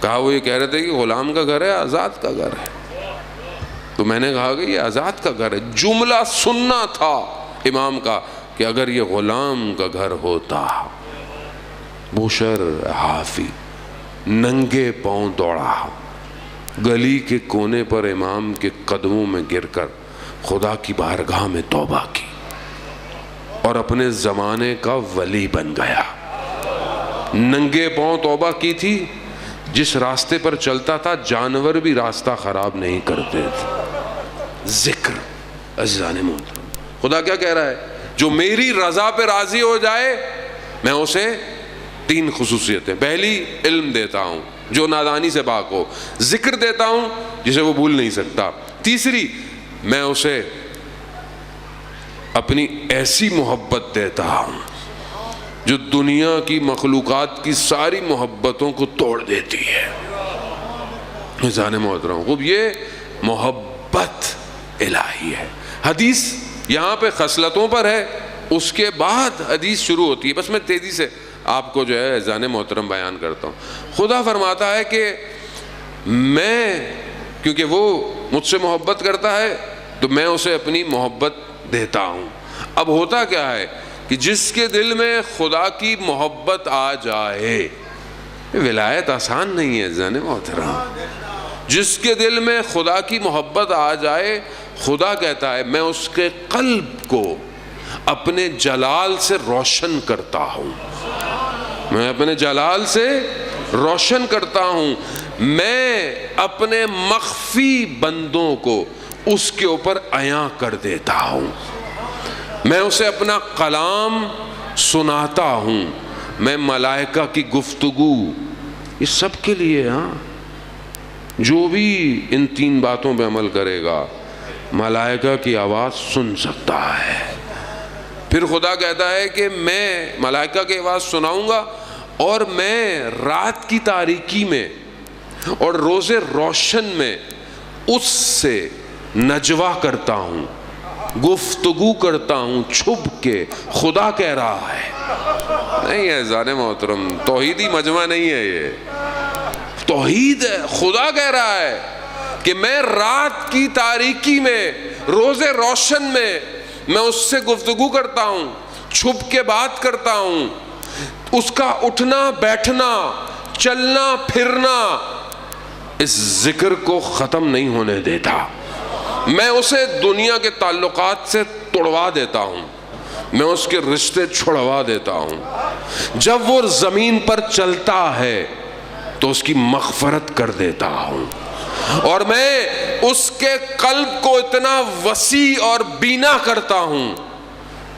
کہا وہ یہ کہہ رہے تھے کہ غلام کا گھر ہے، آزاد کا گھر ہے۔ تو میں نے کہا کہ یہ آزاد کا گھر ہے۔ جملہ سننا تھا امام کا کہ اگر یہ غلام کا گھر ہوتا۔ بشر حافی ننگے پاؤں دوڑا، گلی کے کونے پر امام کے قدموں میں گر کر خدا کی بارگاہ میں توبہ کی اور اپنے زمانے کا ولی بن گیا۔ ننگے پاؤں توبہ کی تھی، جس راستے پر چلتا تھا جانور بھی راستہ خراب نہیں کرتے تھے۔ ذکر عزیزان محترم، خدا کیا کہہ رہا ہے؟ جو میری رضا پہ راضی ہو جائے میں اسے 3 خصوصیتیں، پہلی علم دیتا ہوں جو نادانی سے پاک ہو، ذکر دیتا ہوں جسے وہ بھول نہیں سکتا، تیسری میں اسے اپنی ایسی محبت دیتا ہوں جو دنیا کی مخلوقات کی ساری محبتوں کو توڑ دیتی ہے۔ عزیزان محترم، خوب یہ محبت الہی ہے. حدیث یہاں پہ خصلتوں پر ہے, اس کے بعد حدیث شروع ہوتی ہے. بس میں تیزی سے آپ کو جو ہے اذان محترم بیان کرتا ہوں. خدا فرماتا ہے کہ میں, کیونکہ وہ مجھ سے محبت کرتا ہے تو میں اسے اپنی محبت دیتا ہوں. اب ہوتا کیا ہے کہ جس کے دل میں خدا کی محبت آ جائے, ولایت آسان نہیں ہے اذان محترم, جس کے دل میں خدا کی محبت آ جائے, خدا کہتا ہے میں اس کے قلب کو اپنے جلال سے روشن کرتا ہوں, میں اپنے جلال سے روشن کرتا ہوں, میں اپنے مخفی بندوں کو اس کے اوپر عیاں کر دیتا ہوں, میں اسے اپنا کلام سناتا ہوں, میں ملائکہ کی گفتگو, یہ سب کے لیے. ہاں, جو بھی ان 3 باتوں پہ عمل کرے گا ملائکہ کی آواز سن سکتا ہے. پھر خدا کہتا ہے کہ میں ملائکہ کی آواز سناؤں گا, اور میں رات کی تاریکی میں اور روز روشن میں اس سے نجوا کرتا ہوں, گفتگو کرتا ہوں چھپ کے. خدا کہہ رہا ہے, نہیں ہے اذان محترم, توحیدی مجمع نہیں ہے یہ, توحید ہے. خدا کہہ رہا ہے کہ میں رات کی تاریکی میں, روز روشن میں اس سے گفتگو کرتا ہوں, چھپ کے بات کرتا ہوں, اس کا اٹھنا بیٹھنا چلنا پھرنا اس ذکر کو ختم نہیں ہونے دیتا. میں اسے دنیا کے تعلقات سے توڑوا دیتا ہوں, میں اس کے رشتے چھڑوا دیتا ہوں. جب وہ زمین پر چلتا ہے تو اس کی مغفرت کر دیتا ہوں, اور میں اس کے قلب کو اتنا وسیع اور بینا کرتا ہوں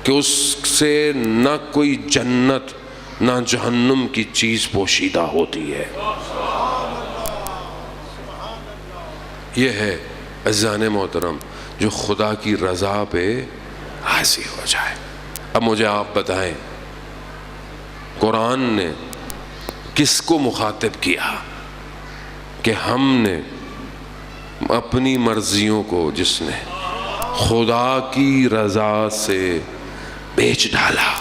کہ اس سے نہ کوئی جنت نہ جہنم کی چیز پوشیدہ ہوتی ہے. یہ ہے عزیزان محترم جو خدا کی رضا پہ راضی ہو جائے. اب مجھے آپ بتائیں قرآن نے کس کو مخاطب کیا کہ ہم نے اپنی مرضیوں کو, جس نے خدا کی رضا سے بیچ ڈالا.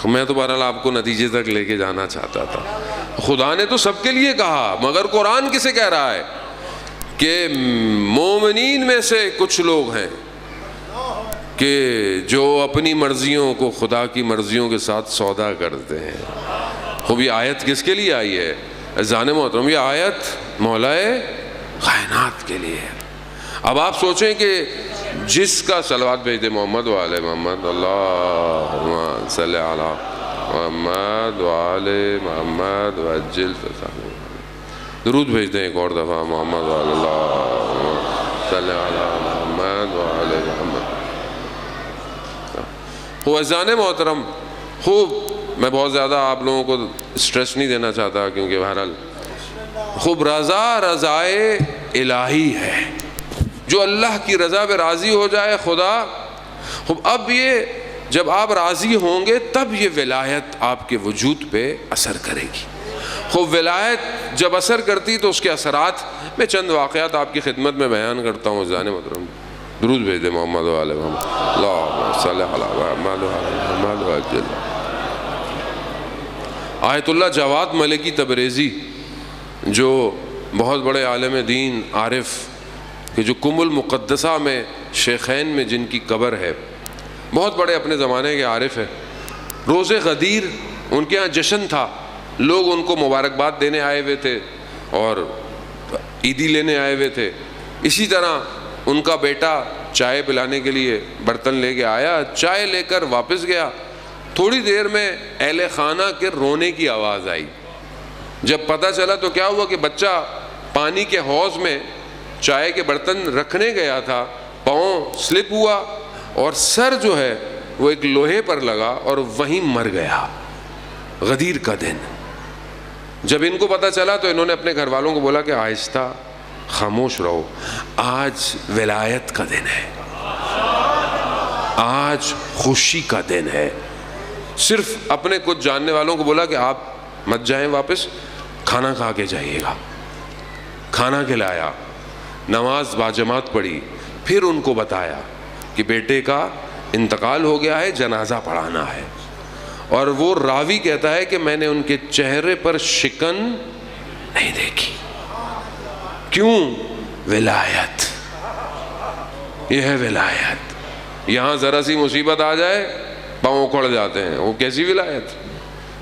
میں تو بہرحال آپ کو نتیجے تک لے کے جانا چاہتا تھا. خدا نے تو سب کے لیے کہا, مگر قرآن کسے کہہ رہا ہے کہ مومنین میں سے کچھ لوگ ہیں کہ جو اپنی مرضیوں کو خدا کی مرضیوں کے ساتھ سودا کرتے ہیں. خوب یہ آیت کس کے لیے آئی ہے عزیزان محترم؟ یہ آیت مولائے کائنات کے لیے. اب آپ سوچیں کہ جس کا صلوات بھیج دے محمد وآل محمد, اللہم صلی علی محمد وآل محمد وعجل فسانہ, درود بھیج دیں ایک اور دفعہ محمد وآل اللہم صلی علی محمد وآل محمد. خوب عزیزان محترم, خوب میں بہت زیادہ آپ لوگوں کو اسٹریس نہیں دینا چاہتا کیونکہ بہرحال خوب رضائے الہی ہے, جو اللہ کی رضا پہ راضی ہو جائے خدا. خوب اب یہ جب آپ راضی ہوں گے تب یہ ولایت آپ کے وجود پہ اثر کرے گی. خوب ولایت جب اثر کرتی تو اس کے اثرات, میں چند واقعات آپ کی خدمت میں بیان کرتا ہوں. عزیزان محترم درود بھیج دے محمد وآل محمد, اللہم صلی علی محمد وآل محمد وعجل. آیت اللہ جواد ملکی تبریزی جو بہت بڑے عالم دین عارف, کہ جو کم المقدسہ میں شیخین میں جن کی قبر ہے, بہت بڑے اپنے زمانے کے عارف ہیں. روز غدیر ان کے ہاں جشن تھا, لوگ ان کو مبارکباد دینے آئے ہوئے تھے اور عیدی لینے آئے ہوئے تھے. اسی طرح ان کا بیٹا چائے پلانے کے لیے برتن لے کے آیا, چائے لے کر واپس گیا. تھوڑی دیر میں اہل خانہ کے رونے کی آواز آئی. جب پتہ چلا تو کیا ہوا کہ بچہ پانی کے حوض میں چائے کے برتن رکھنے گیا تھا, پاؤں سلپ ہوا اور سر جو ہے وہ ایک لوہے پر لگا اور وہیں مر گیا. غدیر کا دن. جب ان کو پتہ چلا تو انہوں نے اپنے گھر والوں کو بولا کہ آہستہ خاموش رہو, آج ولایت کا دن ہے, آج خوشی کا دن ہے. صرف اپنے کچھ جاننے والوں کو بولا کہ آپ مت جائیں واپس, کھانا کھا کے جائیے گا. کھانا کھلایا, نماز باجماعت پڑھی، پھر ان کو بتایا کہ بیٹے کا انتقال ہو گیا ہے، جنازہ پڑھانا ہے. اور وہ راوی کہتا ہے کہ میں نے ان کے چہرے پر شکن نہیں دیکھی. کیوں؟ ولایت. یہ ہے ولایت. یہاں ذرا سی مصیبت آ جائے پاؤں اکھڑ جاتے ہیں. وہ کیسی ولایت؟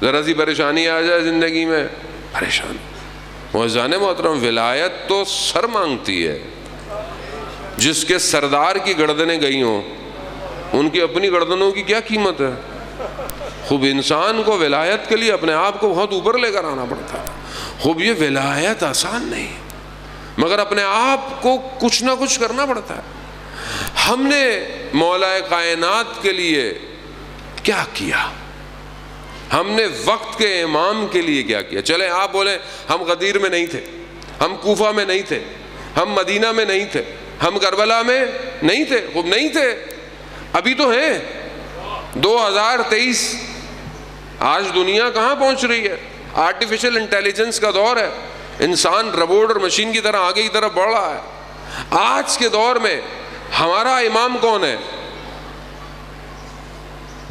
ذرا سی پریشانی آ جائے زندگی میں پریشان. معززان محترم، ولایت تو سر مانگتی ہے. جس کے سردار کی گردنیں گئی ہوں ان کی اپنی گردنوں کی کیا قیمت ہے؟ خوب انسان کو ولایت کے لیے اپنے آپ کو بہت اوپر لے کر آنا پڑتا ہے. خوب یہ ولایت آسان نہیں، مگر اپنے آپ کو کچھ نہ کچھ کرنا پڑتا ہے. ہم نے مولا کائنات کے لیے کیا کیا؟ ہم نے وقت کے امام کے لیے کیا کیا؟ چلیں آپ بولیں ہم غدیر میں نہیں تھے، ہم کوفہ میں نہیں تھے، ہم مدینہ میں نہیں تھے، ہم کربلا میں نہیں تھے. خوب نہیں تھے، ابھی تو ہیں. 2023 آج دنیا کہاں پہنچ رہی ہے؟ آرٹیفیشل انٹیلیجنس کا دور ہے. انسان روبوٹ اور مشین کی طرح آگے کی طرف بڑھ رہا ہے. آج کے دور میں ہمارا امام کون ہے؟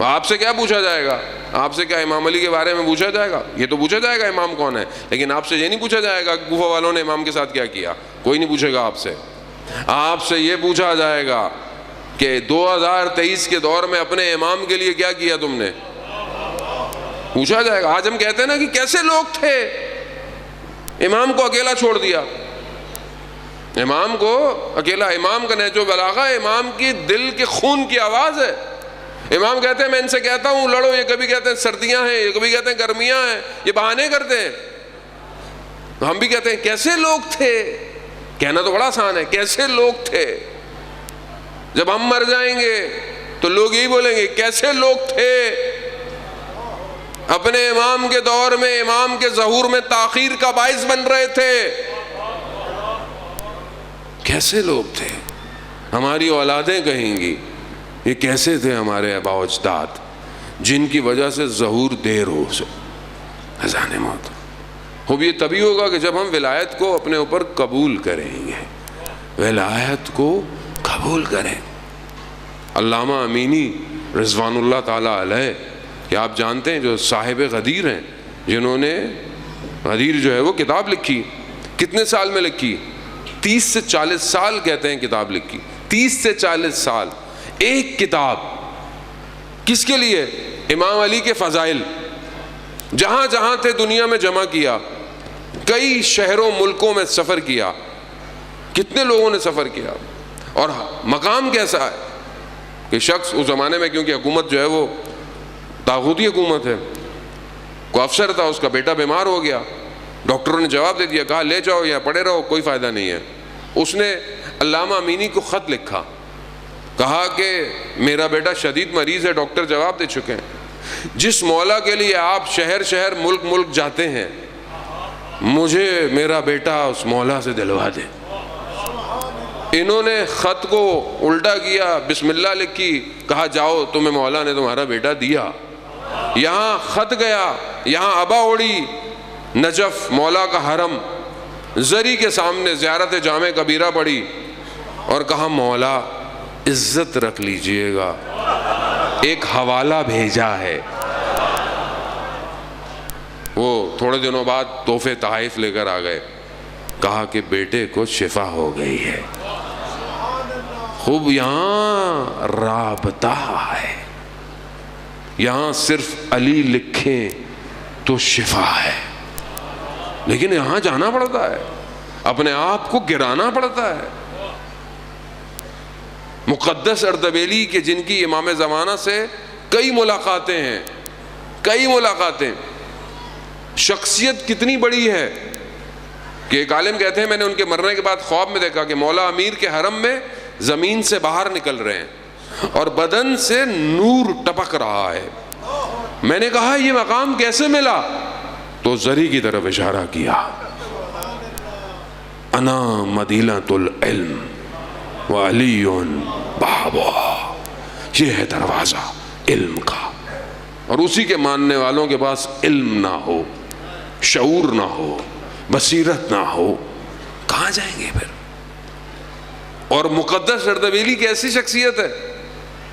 آپ سے کیا پوچھا جائے گا؟ آپ سے کیا امام علی کے بارے میں پوچھا جائے گا؟ یہ تو پوچھا جائے گا امام کون ہے، لیکن آپ سے یہ نہیں پوچھا جائے گا کہ کوفہ والوں نے امام کے ساتھ کیا کیا. کوئی نہیں پوچھے گا آپ سے. آپ سے یہ پوچھا جائے گا کہ 2023 کے دور میں اپنے امام کے لیے کیا کیا تم نے؟ پوچھا جائے گا. آج ہم کہتے ہیں نا کہ کیسے لوگ تھے، امام کو اکیلا چھوڑ دیا. امام کو اکیلا. امام کا نہج و بلاغہ امام کی دل کے خون کی آواز ہے. امام کہتے ہیں میں ان سے کہتا ہوں لڑو، یہ کبھی کہتے ہیں سردیاں ہیں، یہ کبھی کہتے ہیں گرمیاں ہیں، یہ بہانے کرتے ہیں. ہم بھی کہتے ہیں کیسے لوگ تھے. کہنا تو بڑا آسان ہے، کیسے لوگ تھے. جب ہم مر جائیں گے تو لوگ یہی بولیں گے کیسے لوگ تھے. اپنے امام کے دور میں امام کے ظہور میں تاخیر کا باعث بن رہے تھے. کیسے لوگ تھے. ہماری اولادیں کہیں گی یہ کیسے تھے ہمارے آباء و اجداد جن کی وجہ سے ظہور دیر ہو سکے. اذان موت. خوب یہ تبھی ہوگا کہ جب ہم ولایت کو اپنے اوپر قبول کریں گے. ولایت کو قبول کریں. علامہ امینی رضوان اللہ تعالیٰ علیہ، کہ آپ جانتے ہیں جو صاحب غدیر ہیں، جنہوں نے غدیر جو ہے وہ کتاب لکھی. کتنے سال میں لکھی؟ 30 سے 40 سال کہتے ہیں کتاب لکھی. 30 سے 40 سال ایک کتاب. کس کے لیے؟ امام علی کے فضائل. جہاں جہاں تھے دنیا میں جمع کیا. کئی شہروں ملکوں میں سفر کیا. کتنے لوگوں نے سفر کیا. اور مقام کیسا ہے کہ شخص اس زمانے میں، کیونکہ حکومت جو ہے وہ طاغوتی حکومت ہے، کوئی افسر تھا، اس کا بیٹا بیمار ہو گیا. ڈاکٹروں نے جواب دے دیا، کہا لے جاؤ یا پڑے رہو، کوئی فائدہ نہیں ہے. اس نے علامہ امینی کو خط لکھا، کہا کہ میرا بیٹا شدید مریض ہے، ڈاکٹر جواب دے چکے ہیں. جس مولا کے لیے آپ شہر شہر ملک ملک جاتے ہیں، مجھے میرا بیٹا اس مولا سے دلوا دے. انہوں نے خط کو الٹا کیا، بسم اللہ لکھی، کہا جاؤ تمہیں مولا نے تمہارا بیٹا دیا. یہاں خط گیا، یہاں ابا اوڑی، نجف مولا کا حرم، زری کے سامنے زیارت جامع کبیرہ پڑی اور کہا مولا عزت رکھ لیجئے گا، ایک حوالہ بھیجا ہے. وہ تھوڑے دنوں بعد تحفے تحائف لے کر آ گئے. کہا کہ بیٹے کو شفا ہو گئی ہے. خوب یہاں رابطہ ہے. یہاں صرف علی لکھیں تو شفا ہے، لیکن یہاں جانا پڑتا ہے، اپنے آپ کو گرانا پڑتا ہے. مقدس اردبیلی کے جن کی امام زمانہ سے کئی ملاقاتیں ہیں، کئی ملاقاتیں. شخصیت کتنی بڑی ہے کہ ایک عالم کہتے ہیں میں نے ان کے مرنے کے بعد خواب میں دیکھا کہ مولا امیر کے حرم میں زمین سے باہر نکل رہے ہیں اور بدن سے نور ٹپک رہا ہے. میں نے کہا یہ مقام کیسے ملا؟ تو زری کی طرف اشارہ کیا، انا مدینۃ العلم وعلی بابا. یہ ہے دروازہ علم کا، اور اسی کے ماننے والوں کے پاس علم نہ ہو، شعور نہ ہو، بصیرت نہ ہو، کہاں جائیں گے پھر؟ اور مقدس اردبیلی کی ایسی شخصیت ہے،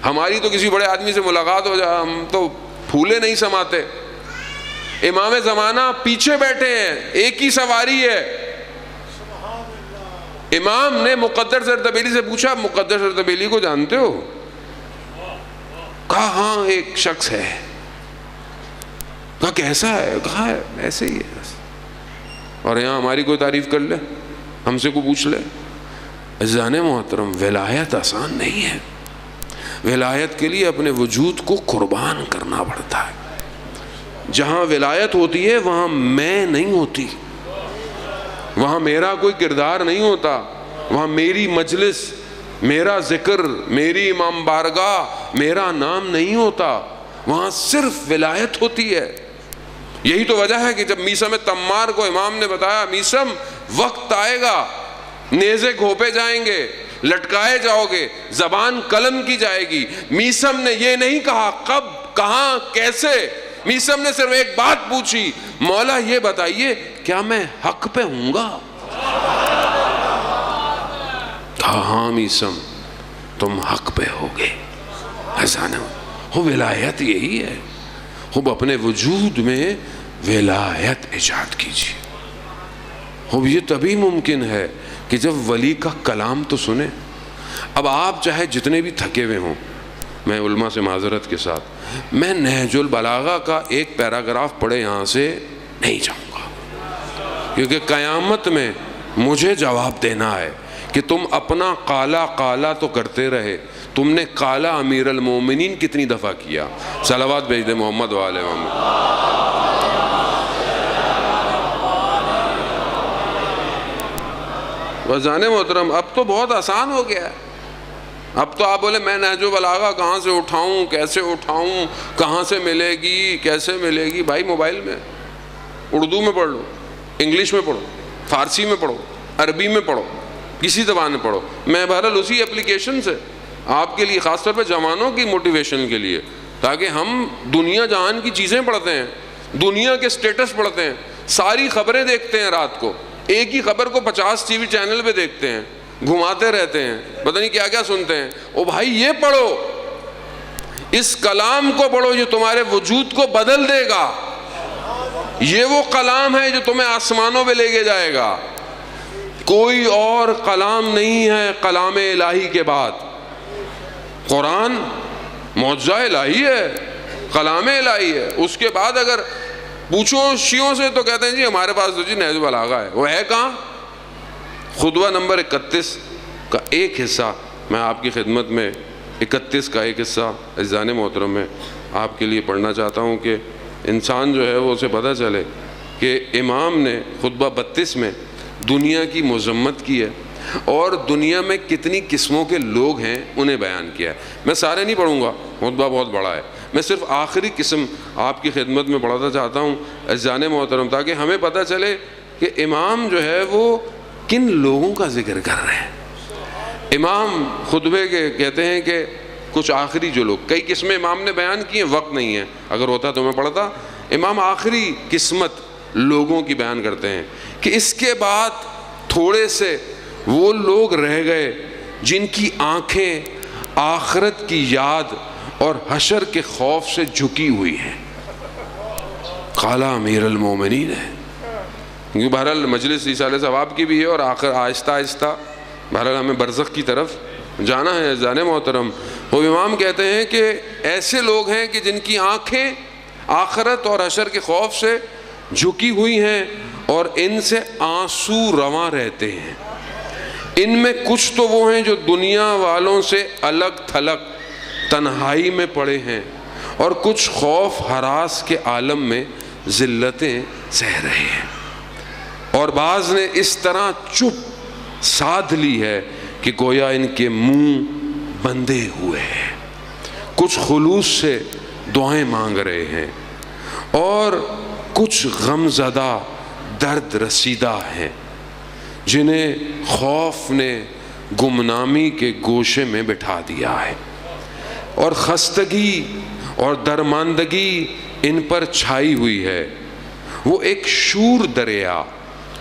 ہماری تو کسی بڑے آدمی سے ملاقات ہو جائے ہم تو پھولے نہیں سماتے. امام زمانہ پیچھے بیٹھے ہیں، ایک ہی سواری ہے. امام نے مقدس اردبیلی سے پوچھا مقدس اردبیلی کو جانتے ہو؟ کہا ہاں ایک شخص ہے. کہا کیسا ہے؟ کہا ایسے ہی ہے. اور یہاں ہماری کوئی تعریف کر لے، ہم سے کوئی پوچھ لے. عزیزان محترم، ولایت آسان نہیں ہے. ولایت کے لیے اپنے وجود کو قربان کرنا پڑتا ہے. جہاں ولایت ہوتی ہے وہاں میں نہیں ہوتی، وہاں میرا کوئی کردار نہیں ہوتا، وہاں میری مجلس، میرا ذکر، میری امام بارگاہ، میرا نام نہیں ہوتا، وہاں صرف ولایت ہوتی ہے. یہی تو وجہ ہے کہ جب میثم تمار کو امام نے بتایا میثم وقت آئے گا، نیزے گھوپے جائیں گے، لٹکائے جاؤ گے، زبان قلم کی جائے گی. میثم نے یہ نہیں کہا کب، کہاں، کیسے. میثم نے صرف ایک بات پوچھی، مولا یہ بتائیے کیا میں حق پہ ہوں گا؟ کہا ہاں میثم تم حق پہ ہوگے. ایسا نہ ہو. ولایت یہی ہے. خوب اپنے وجود میں ولایت ایجاد کیجیے. خوب یہ تبھی ممکن ہے کہ جب ولی کا کلام تو سنیں. اب آپ چاہے جتنے بھی تھکے ہوئے ہوں، میں علماء سے معذرت کے ساتھ میں نہج البلاغہ کا ایک پیراگراف پڑھے یہاں سے نہیں جاؤں گا، کیونکہ قیامت میں مجھے جواب دینا ہے کہ تم اپنا قالا قالا تو کرتے رہے، تم نے قالا امیر المومنین کتنی دفعہ کیا. صلوات بھیج دے محمد و آل محمد. وزان محترم اب تو بہت آسان ہو گیا ہے. اب تو آپ بولے میں نہج البلاغہ کہاں سے اٹھاؤں، کیسے اٹھاؤں، کہاں سے ملے گی، کیسے ملے گی. بھائی موبائل میں اردو میں پڑھ لو، انگلش میں پڑھو، فارسی میں پڑھو، عربی میں پڑھو، کسی زبان میں پڑھو. میں بہرحال اسی اپلیکیشن سے آپ کے لیے خاص طور پہ جوانوں کی موٹیویشن کے لیے، تاکہ ہم دنیا جہان کی چیزیں پڑھتے ہیں، دنیا کے سٹیٹس پڑھتے ہیں، ساری خبریں دیکھتے ہیں. رات کو ایک ہی خبر کو 50 ٹی وی چینل پہ دیکھتے ہیں، گھماتے رہتے ہیں، پتہ نہیں کیا کیا سنتے ہیں. او بھائی یہ پڑھو، اس کلام کو پڑھو جو تمہارے وجود کو بدل دے گا. یہ وہ کلام ہے جو تمہیں آسمانوں پہ لے کے جائے گا. کوئی اور کلام نہیں ہے کلام الہی کے بعد. قرآن معجزہ الہی ہے، کلام الہی ہے. اس کے بعد اگر پوچھو شیعوں سے تو کہتے ہیں جی ہمارے پاس تو جی نہج البلاغہ ہے. وہ ہے کہاں؟ خطبہ نمبر 31 کا ایک حصہ میں آپ کی خدمت میں 31 کا ایک حصہ عزیزان محترم میں آپ کے لیے پڑھنا چاہتا ہوں کہ انسان جو ہے وہ اسے پتہ چلے کہ امام نے خطبہ 32 میں دنیا کی مذمت کی ہے اور دنیا میں کتنی قسموں کے لوگ ہیں انہیں بیان کیا ہے. میں سارے نہیں پڑھوں گا، خطبہ بہت بڑا ہے. میں صرف آخری قسم آپ کی خدمت میں پڑھانا چاہتا ہوں عزیزان محترم، تاکہ ہمیں پتہ چلے کہ امام جو ہے وہ کن لوگوں کا ذکر کر رہے ہیں. امام خطبے کے کہتے ہیں کہ کچھ آخری جو لوگ، کئی قسمیں امام نے بیان کی ہیں، وقت نہیں ہے، اگر ہوتا تو میں پڑھتا. امام آخری قسمت لوگوں کی بیان کرتے ہیں کہ اس کے بعد تھوڑے سے وہ لوگ رہ گئے جن کی آنکھیں آخرت کی یاد اور حشر کے خوف سے جھکی ہوئی ہیں. قالا امیر المومنین ہے، کیونکہ بہرحال مجلس ایصال ثواب کی بھی ہے اور آخر آہستہ آہستہ بہرحال ہمیں برزخ کی طرف جانا ہے عزیزان محترم. وہ امام کہتے ہیں کہ ایسے لوگ ہیں کہ جن کی آنکھیں آخرت اور حشر کے خوف سے جھکی ہوئی ہیں اور ان سے آنسو رواں رہتے ہیں. ان میں کچھ تو وہ ہیں جو دنیا والوں سے الگ تھلگ تنہائی میں پڑے ہیں اور کچھ خوف ہراس کے عالم میں ذلتیں سہ رہے ہیں، اور بعض نے اس طرح چپ سادھ لی ہے کہ گویا ان کے منہ بندے ہوئے ہیں. کچھ خلوص سے دعائیں مانگ رہے ہیں اور کچھ غم زدہ درد رسیدہ ہیں جنہیں خوف نے گمنامی کے گوشے میں بٹھا دیا ہے اور خستگی اور درماندگی ان پر چھائی ہوئی ہے. وہ ایک شور دریا،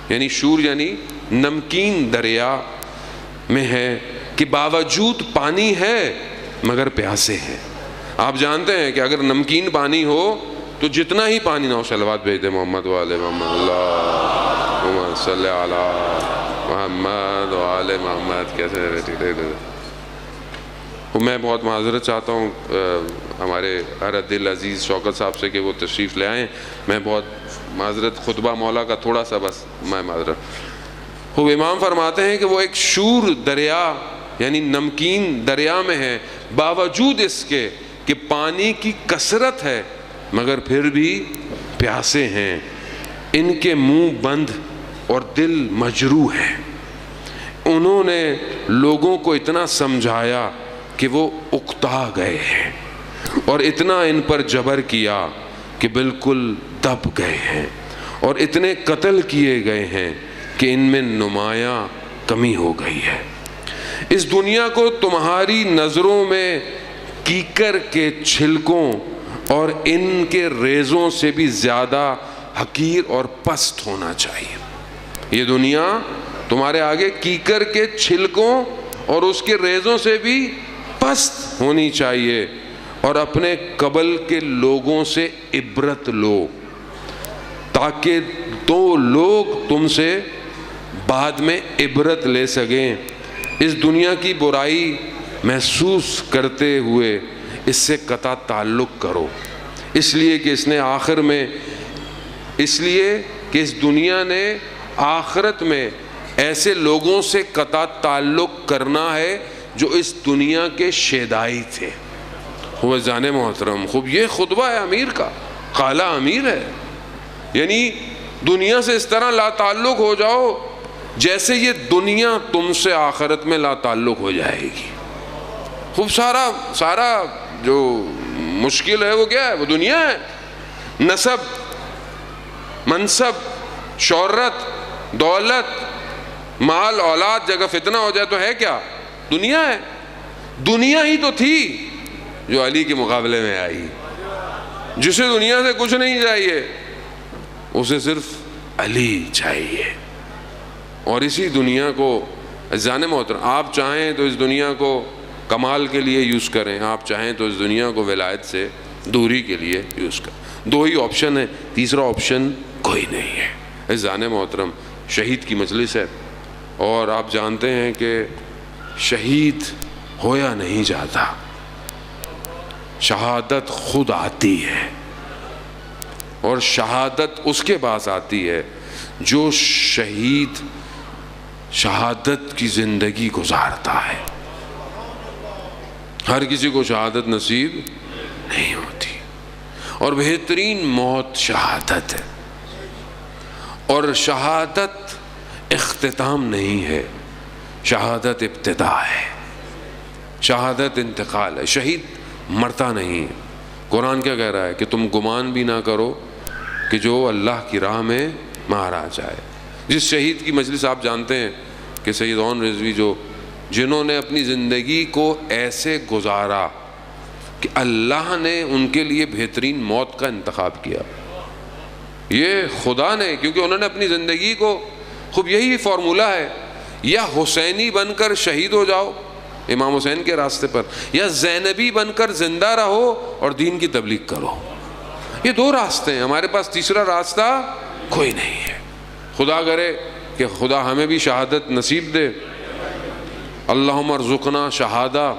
یعنی شور یعنی نمکین دریا میں ہے کہ باوجود پانی ہے مگر پیاسے ہیں. آپ جانتے ہیں کہ اگر نمکین پانی ہو تو جتنا ہی پانی نہ ہو. صلوات بھیج دے محمد والے محمد. اللہم صلی علی محمد وآل محمد. کیسے میں بہت معذرت چاہتا ہوں ہمارے ہر دل عزیز شوکت صاحب سے کہ وہ تشریف لے آئیں. میں بہت معذرت, خطبہ مولا کا تھوڑا سا بس میں معذرت. وہ امام فرماتے ہیں کہ وہ ایک شور دریا یعنی نمکین دریا میں ہے, باوجود اس کے کہ پانی کی کثرت ہے مگر پھر بھی پیاسے ہیں. ان کے منہ بند اور دل مجروح ہے. انہوں نے لوگوں کو اتنا سمجھایا کہ وہ اکتا گئے ہیں اور اتنا ان پر جبر کیا کہ بالکل دب گئے ہیں, اور اتنے قتل کیے گئے ہیں کہ ان میں نمایاں کمی ہو گئی ہے. اس دنیا کو تمہاری نظروں میں کیکر کے چھلکوں اور ان کے ریزوں سے بھی زیادہ حقیر اور پست ہونا چاہیے. یہ دنیا تمہارے آگے کیکر کے چھلکوں اور اس کے ریزوں سے بھی پست ہونی چاہیے, اور اپنے قبل کے لوگوں سے عبرت لو تاکہ دو لوگ تم سے بعد میں عبرت لے سکیں. اس دنیا کی برائی محسوس کرتے ہوئے اس سے قطع تعلق کرو, اس لیے کہ اس دنیا نے آخرت میں ایسے لوگوں سے قطع تعلق کرنا ہے جو اس دنیا کے شیدائی تھے. وہ جان محترم خوب یہ خطبہ ہے امیر کا, قالا امیر ہے, یعنی دنیا سے اس طرح لا تعلق ہو جاؤ جیسے یہ دنیا تم سے آخرت میں لا تعلق ہو جائے گی. خوب سارا جو مشکل ہے وہ کیا ہے, وہ دنیا ہے. نسب, منصب, شہرت, دولت, مال, اولاد, جگہ فتنہ ہو جائے تو ہے کیا, دنیا ہے. دنیا ہی تو تھی جو علی کے مقابلے میں آئی. جسے دنیا سے کچھ نہیں چاہیے اسے صرف علی چاہیے. اور اسی دنیا کو جان محترم آپ چاہیں تو اس دنیا کو کمال کے لیے یوز کریں, آپ چاہیں تو اس دنیا کو ولایت سے دوری کے لیے یوز کریں. دو ہی آپشن ہے, تیسرا آپشن کوئی نہیں ہے. جان محترم شہید کی مجلس ہے اور آپ جانتے ہیں کہ شہید ہویا نہیں جاتا, شہادت خود آتی ہے, اور شہادت اس کے پاس آتی ہے جو شہید شہادت کی زندگی گزارتا ہے. ہر کسی کو شہادت نصیب نہیں ہوتی, اور بہترین موت شہادت ہے. اور شہادت اختتام نہیں ہے, شہادت ابتدا ہے, شہادت انتقال ہے. شہید مرتا نہیں. قرآن کیا کہہ رہا ہے کہ تم گمان بھی نہ کرو کہ جو اللہ کی راہ میں مارا جائے. جس شہید کی مجلس آپ جانتے ہیں کہ سید اون رضوی جنہوں نے اپنی زندگی کو ایسے گزارا کہ اللہ نے ان کے لیے بہترین موت کا انتخاب کیا. یہ خدا نے, کیونکہ انہوں نے اپنی زندگی کو, خوب یہی فارمولہ ہے, یا حسینی بن کر شہید ہو جاؤ امام حسین کے راستے پر, یا زینبی بن کر زندہ رہو اور دین کی تبلیغ کرو. یہ دو راستے ہیں, ہمارے پاس تیسرا راستہ کوئی نہیں ہے. خدا کرے کہ خدا ہمیں بھی شہادت نصیب دے. اللہم ارزقنا شہادہ.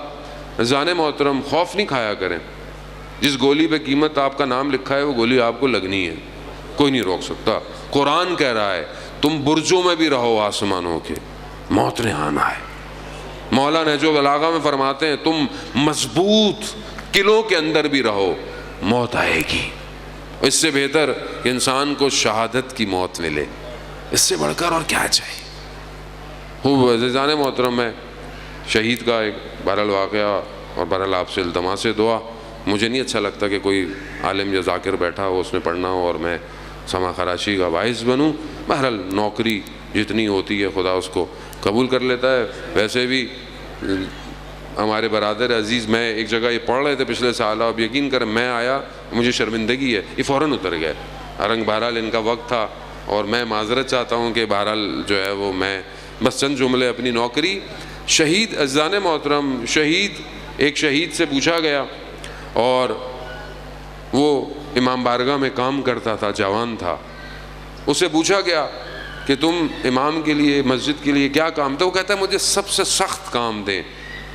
جان محترم خوف نہیں کھایا کریں. جس گولی پہ قیمت آپ کا نام لکھا ہے وہ گولی آپ کو لگنی ہے, کوئی نہیں روک سکتا. قرآن کہہ رہا ہے تم برجوں میں بھی رہو آسمانوں کے, موت نے آنا ہے. مولا نہج البلاغہ میں فرماتے ہیں تم مضبوط قلعوں کے اندر بھی رہو, موت آئے گی. اس سے بہتر کہ انسان کو شہادت کی موت ملے, اس سے بڑھ کر اور کیا چاہیے. خوب عزیزان محترم ہے شہید کا ایک بہرحال واقعہ, اور بہرحال آپ سے التماس دعا. مجھے نہیں اچھا لگتا کہ کوئی عالم یا ذاکر بیٹھا ہو, اس میں پڑھنا ہو اور میں سما خراشی کا باعث بنوں. بہرحال نوکری جتنی ہوتی ہے خدا اس کو قبول کر لیتا ہے. ویسے بھی ہمارے برادر عزیز میں ایک جگہ یہ پڑھ رہے تھے پچھلے سال, اب یقین کریں میں آیا مجھے شرمندگی ہے, یہ فوراً اتر گئے. رنگ بہرحال ان کا وقت تھا اور میں معذرت چاہتا ہوں کہ بہرحال جو ہے وہ میں بس چند جملے اپنی نوکری شہید عزیزان محترم، ایک شہید سے پوچھا گیا، اور وہ امام بارگاہ میں کام کرتا تھا، جوان تھا. اس سے پوچھا گیا کہ تم امام کے لیے، مسجد کے لیے کیا کام تھا؟ وہ کہتا ہے مجھے سب سے سخت کام دیں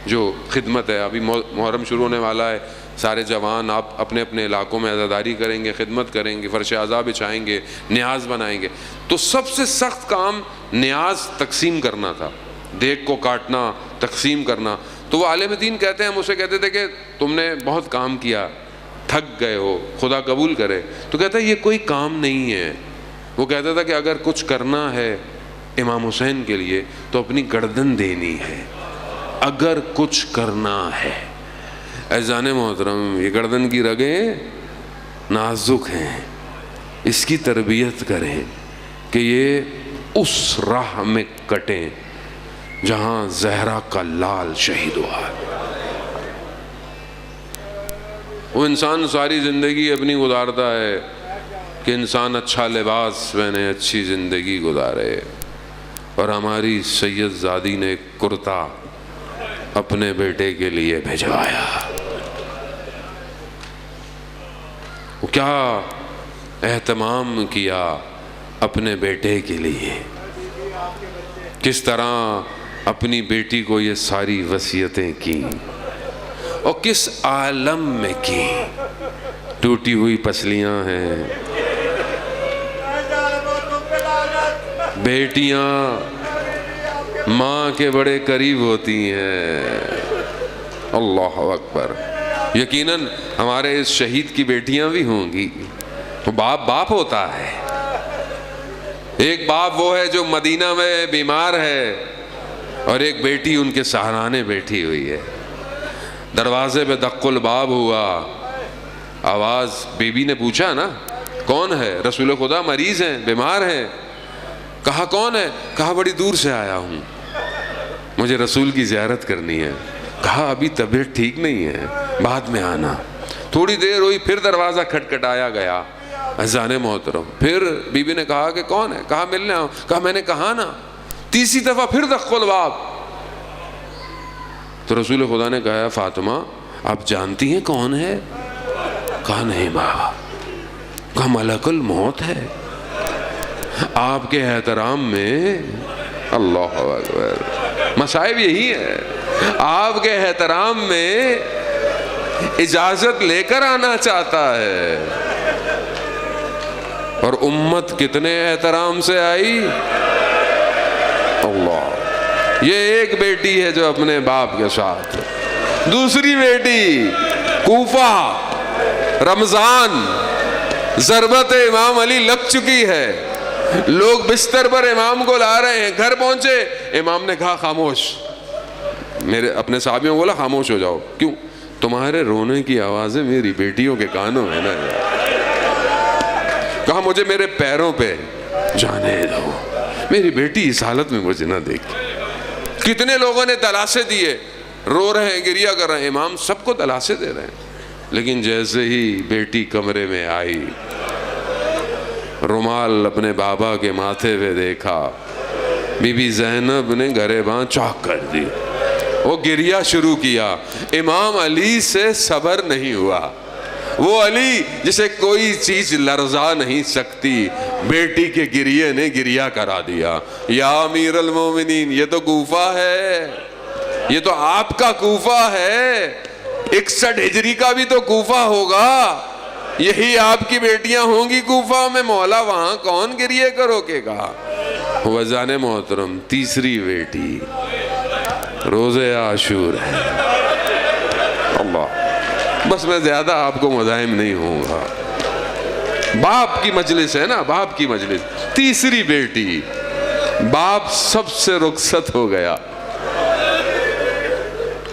جو خدمت ہے. ابھی محرم شروع ہونے والا ہے، سارے جوان آپ اپنے اپنے علاقوں میں عزاداری کریں گے، خدمت کریں گے، فرش اعضاء بچھائیں گے، نیاز بنائیں گے. تو سب سے سخت کام نیاز تقسیم کرنا تھا، دیگ کو کاٹنا، تقسیم کرنا. تو وہ عالم دین کہتے ہیں، ہم اسے کہتے تھے کہ تم نے بہت کام کیا، تھک گئے ہو، خدا قبول کرے. تو کہتا ہے یہ کوئی کام نہیں ہے. وہ کہتا تھا کہ اگر کچھ کرنا ہے امام حسین کے لیے تو اپنی گردن دینی ہے، اگر کچھ کرنا ہے. عزیزان محترم، یہ گردن کی رگیں نازک ہیں، اس کی تربیت کریں کہ یہ اس راہ میں کٹیں جہاں زہرا کا لال شہید ہوا. وہ انسان ساری زندگی اپنی گزارتا ہے کہ انسان اچھا لباس پہنے، اچھی زندگی گزارے، اور ہماری سید زادی نے ایک کرتا اپنے بیٹے کے لیے بھجوایا. وہ کیا اہتمام کیا اپنے بیٹے کے لیے، کس طرح اپنی بیٹی کو یہ ساری وصیتیں کی، اور کس عالم میں کی. ٹوٹی ہوئی پسلیاں ہیں، بیٹیاں ماں کے بڑے قریب ہوتی ہیں. اللہ اکبر. یقیناً ہمارے اس شہید کی بیٹیاں بھی ہوں گی. وہ باپ ہوتا ہے. ایک باپ وہ ہے جو مدینہ میں بیمار ہے، اور ایک بیٹی ان کے سہرانے بیٹھی ہوئی ہے. دروازے پہ دق الباب ہوا، آواز، بی بی نے پوچھا نا کون ہے؟ رسول خدا مریض ہیں، بیمار ہیں. کہا کون ہے؟ کہا بڑی دور سے آیا ہوں، مجھے رسول کی زیارت کرنی ہے. کہا ابھی طبیعت ٹھیک نہیں ہے، بعد میں آنا. تھوڑی دیر ہوئی، پھر دروازہ کھٹکھٹایا گیا. عزیزان محترم، پھر بی بی نے کہا کہ کون ہے؟ کہا ملنے آؤں. کہا میں نے کہا نا. تیسری دفعہ پھر دق الباب. تو رسول خدا نے کہا فاطمہ آپ جانتی ہیں کون ہے؟ کہا نہیں بابا. کہا ملک الموت ہے. آپ کے احترام میں، اللہ اکبر، مصائب یہی ہے، آپ کے احترام میں اجازت لے کر آنا چاہتا ہے. اور امت کتنے احترام سے آئی. اللہ. یہ ایک بیٹی ہے جو اپنے باپ کے ساتھ. دوسری بیٹی کوفہ، رمضان، ضربت امام علی لگ چکی ہے. لوگ بستر پر امام کو لا رہے ہیں. گھر پہنچے، امام نے کہا خاموش. میرے اپنے صحابیوں کو بولا خاموش ہو جاؤ. کیوں؟ تمہارے رونے کی آوازیں میری بیٹیوں کے کانوں میں نا. کہا مجھے میرے پیروں پہ جانے دو، میری بیٹی اس حالت میں مجھے نہ دیکھ. کتنے لوگوں نے دلاسے دیے، رو رہے ہیں، گریہ کر رہے ہیں، امام سب کو دلاسے دے رہے ہیں. لیکن جیسے ہی بیٹی کمرے میں آئی، رومال اپنے بابا کے ماتھے پہ دیکھا، بی بی زینب نے گریباں چاک کر دی. وہ گریہ شروع کیا. امام علی سے صبر نہیں ہوا. وہ علی جسے کوئی چیز لرزا نہیں سکتی، بیٹی کے گریے نے گریہ کرا دیا. یا امیر المومنین، یہ تو کوفہ ہے، یہ تو آپ کا کوفہ ہے. 61 ہجری کا بھی تو کوفہ ہوگا. یہی آپ کی بیٹیاں ہوں گی کوفہ میں. مولا وہاں کون گریے کرو کے کہا. وزان محترم، تیسری بیٹی روزے عاشور ہے. اللہ. بس میں زیادہ آپ کو مزاحم نہیں ہوں گا. باپ کی مجلس ہے نا، باپ کی مجلس. تیسری بیٹی، باپ سب سے رخصت ہو گیا.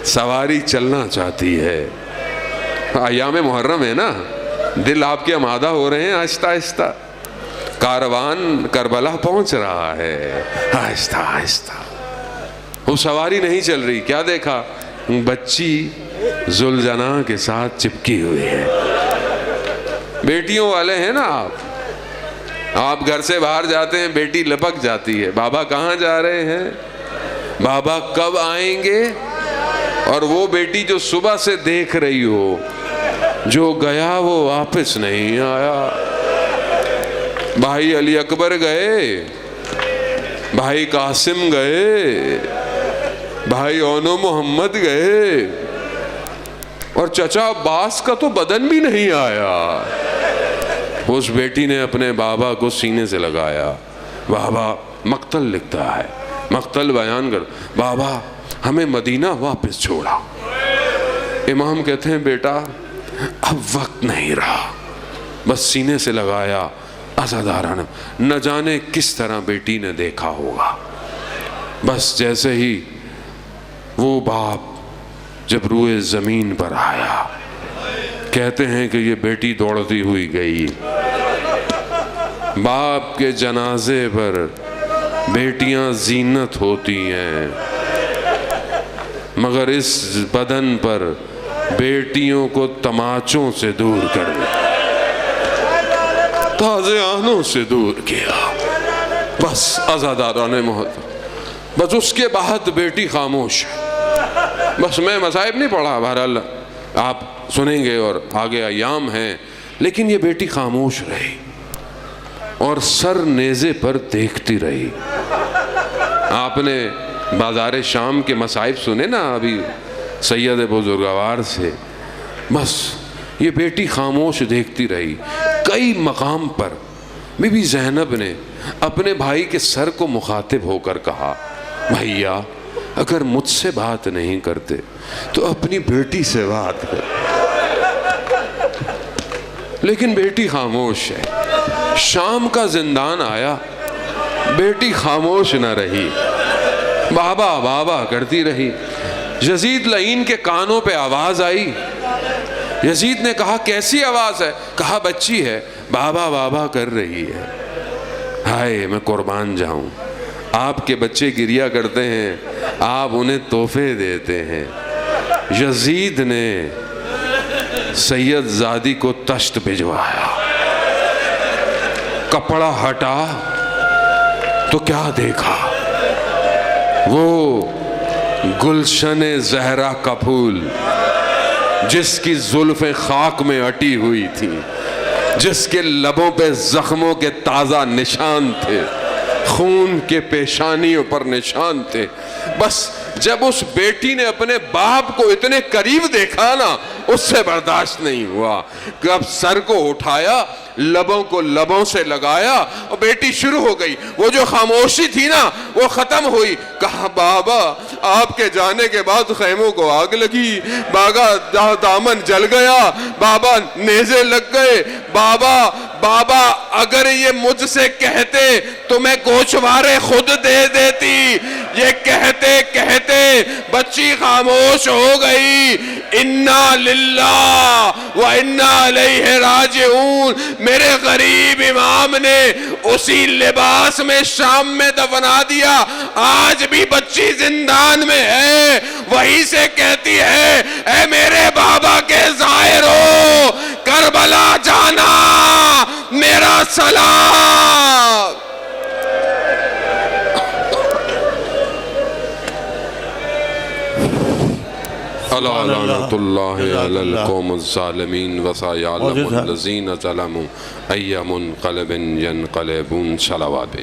سواری چلنا چاہتی ہے. ایام محرم ہے نا، دل آپ کے آمادہ ہو رہے ہیں آہستہ آہستہ. کاروان کربلا پہنچ رہا ہے آہستہ آہستہ. وہ سواری نہیں چل رہی. کیا دیکھا؟ بچی ذوالجناح کے ساتھ چپکی ہوئی ہے. بیٹیوں والے ہیں نا آپ گھر سے باہر جاتے ہیں، بیٹی لپک جاتی ہے. بابا کہاں جا رہے ہیں؟ بابا کب آئیں گے؟ اور وہ بیٹی جو صبح سے دیکھ رہی ہو، جو گیا وہ واپس نہیں آیا۔ بھائی علی اکبر گئے، بھائی قاسم گئے، بھائی اونو محمد گئے، اور چچا عباس کا تو بدن بھی نہیں آیا۔ اس بیٹی نے اپنے بابا کو سینے سے لگایا۔ بابا مقتل لکھتا ہے، مقتل بیان کر، بابا ہمیں مدینہ واپس چھوڑا۔ امام کہتے ہیں بیٹا اب وقت نہیں رہا، بس سینے سے لگایا عزادارانہ۔ نہ جانے کس طرح بیٹی نے دیکھا ہوگا، بس جیسے ہی وہ باپ جب روئے زمین پر آیا، کہتے ہیں کہ یہ بیٹی دوڑتی ہوئی گئی۔ باپ کے جنازے پر بیٹیاں زینت ہوتی ہیں، مگر اس بدن پر بیٹیوں کو تماچوں سے دور کر دیا، تازے آنوں سے دور کیا۔ بس عزادارانِ محترم، بس اس کے بعد بیٹی خاموش ہے۔ بس میں مصائب نہیں پڑھا، بہرحال آپ سنیں گے اور آگے ایام ہیں، لیکن یہ بیٹی خاموش رہی اور سر نیزے پر دیکھتی رہی۔ آپ نے بازار شام کے مصائب سنے نا ابھی سید بزرگوار سے، بس یہ بیٹی خاموش دیکھتی رہی۔ کئی مقام پر بی بی زینب نے اپنے بھائی کے سر کو مخاطب ہو کر کہا، بھائیا اگر مجھ سے بات نہیں کرتے تو اپنی بیٹی سے بات کر، لیکن بیٹی خاموش ہے۔ شام کا زندان آیا، بیٹی خاموش نہ رہی، بابا بابا کرتی رہی۔ یزید لعین کے کانوں پہ آواز آئی۔ یزید نے کہا کیسی آواز ہے؟ کہا بچی ہے، بابا بابا کر رہی ہے۔ ہائے میں قربان جاؤں، آپ کے بچے گریا کرتے ہیں، آپ انہیں تحفے دیتے ہیں۔ یزید نے سید زادی کو تشت بھجوایا، کپڑا ہٹا تو کیا دیکھا؟ وہ گلشن زہرا کا پھول جس کی زلفیں خاک میں اٹی ہوئی تھی، جس کے لبوں پہ زخموں کے تازہ نشان تھے، خون کے پیشانیوں پر نشان تھے۔ بس جب اس بیٹی نے اپنے باپ کو اتنے قریب دیکھا نا، اس سے برداشت نہیں ہوا کہ اب سر کو اٹھایا، لبوں کو لبوں سے لگایا اور بیٹی شروع ہو گئی۔ وہ جو خاموشی تھی نا وہ ختم ہوئی۔ کہا بابا آپ کے جانے کے بعد خیموں کو آگ لگی، بابا دامن جل گیا، بابا نیزے لگ گئے، بابا اگر یہ مجھ سے کہتے تو میں گوشوارے خود دے دیتی۔ یہ کہتے کہتے بچی خاموش ہو گئی۔ انا للہ و انا الیہ راجعون۔ میرے غریب امام نے اسی لباس میں شام میں دفنا دیا، آج بھی بچی زندان میں ہے، وہی سے کہتی ہے اے میرے بابا کے زائرو، کربلا جانا میرا سلام۔ لعنت اللہ علی القوم الظالمین وسیعلم الذین ظلموا ای منقلب ینقلبون۔ صلوات۔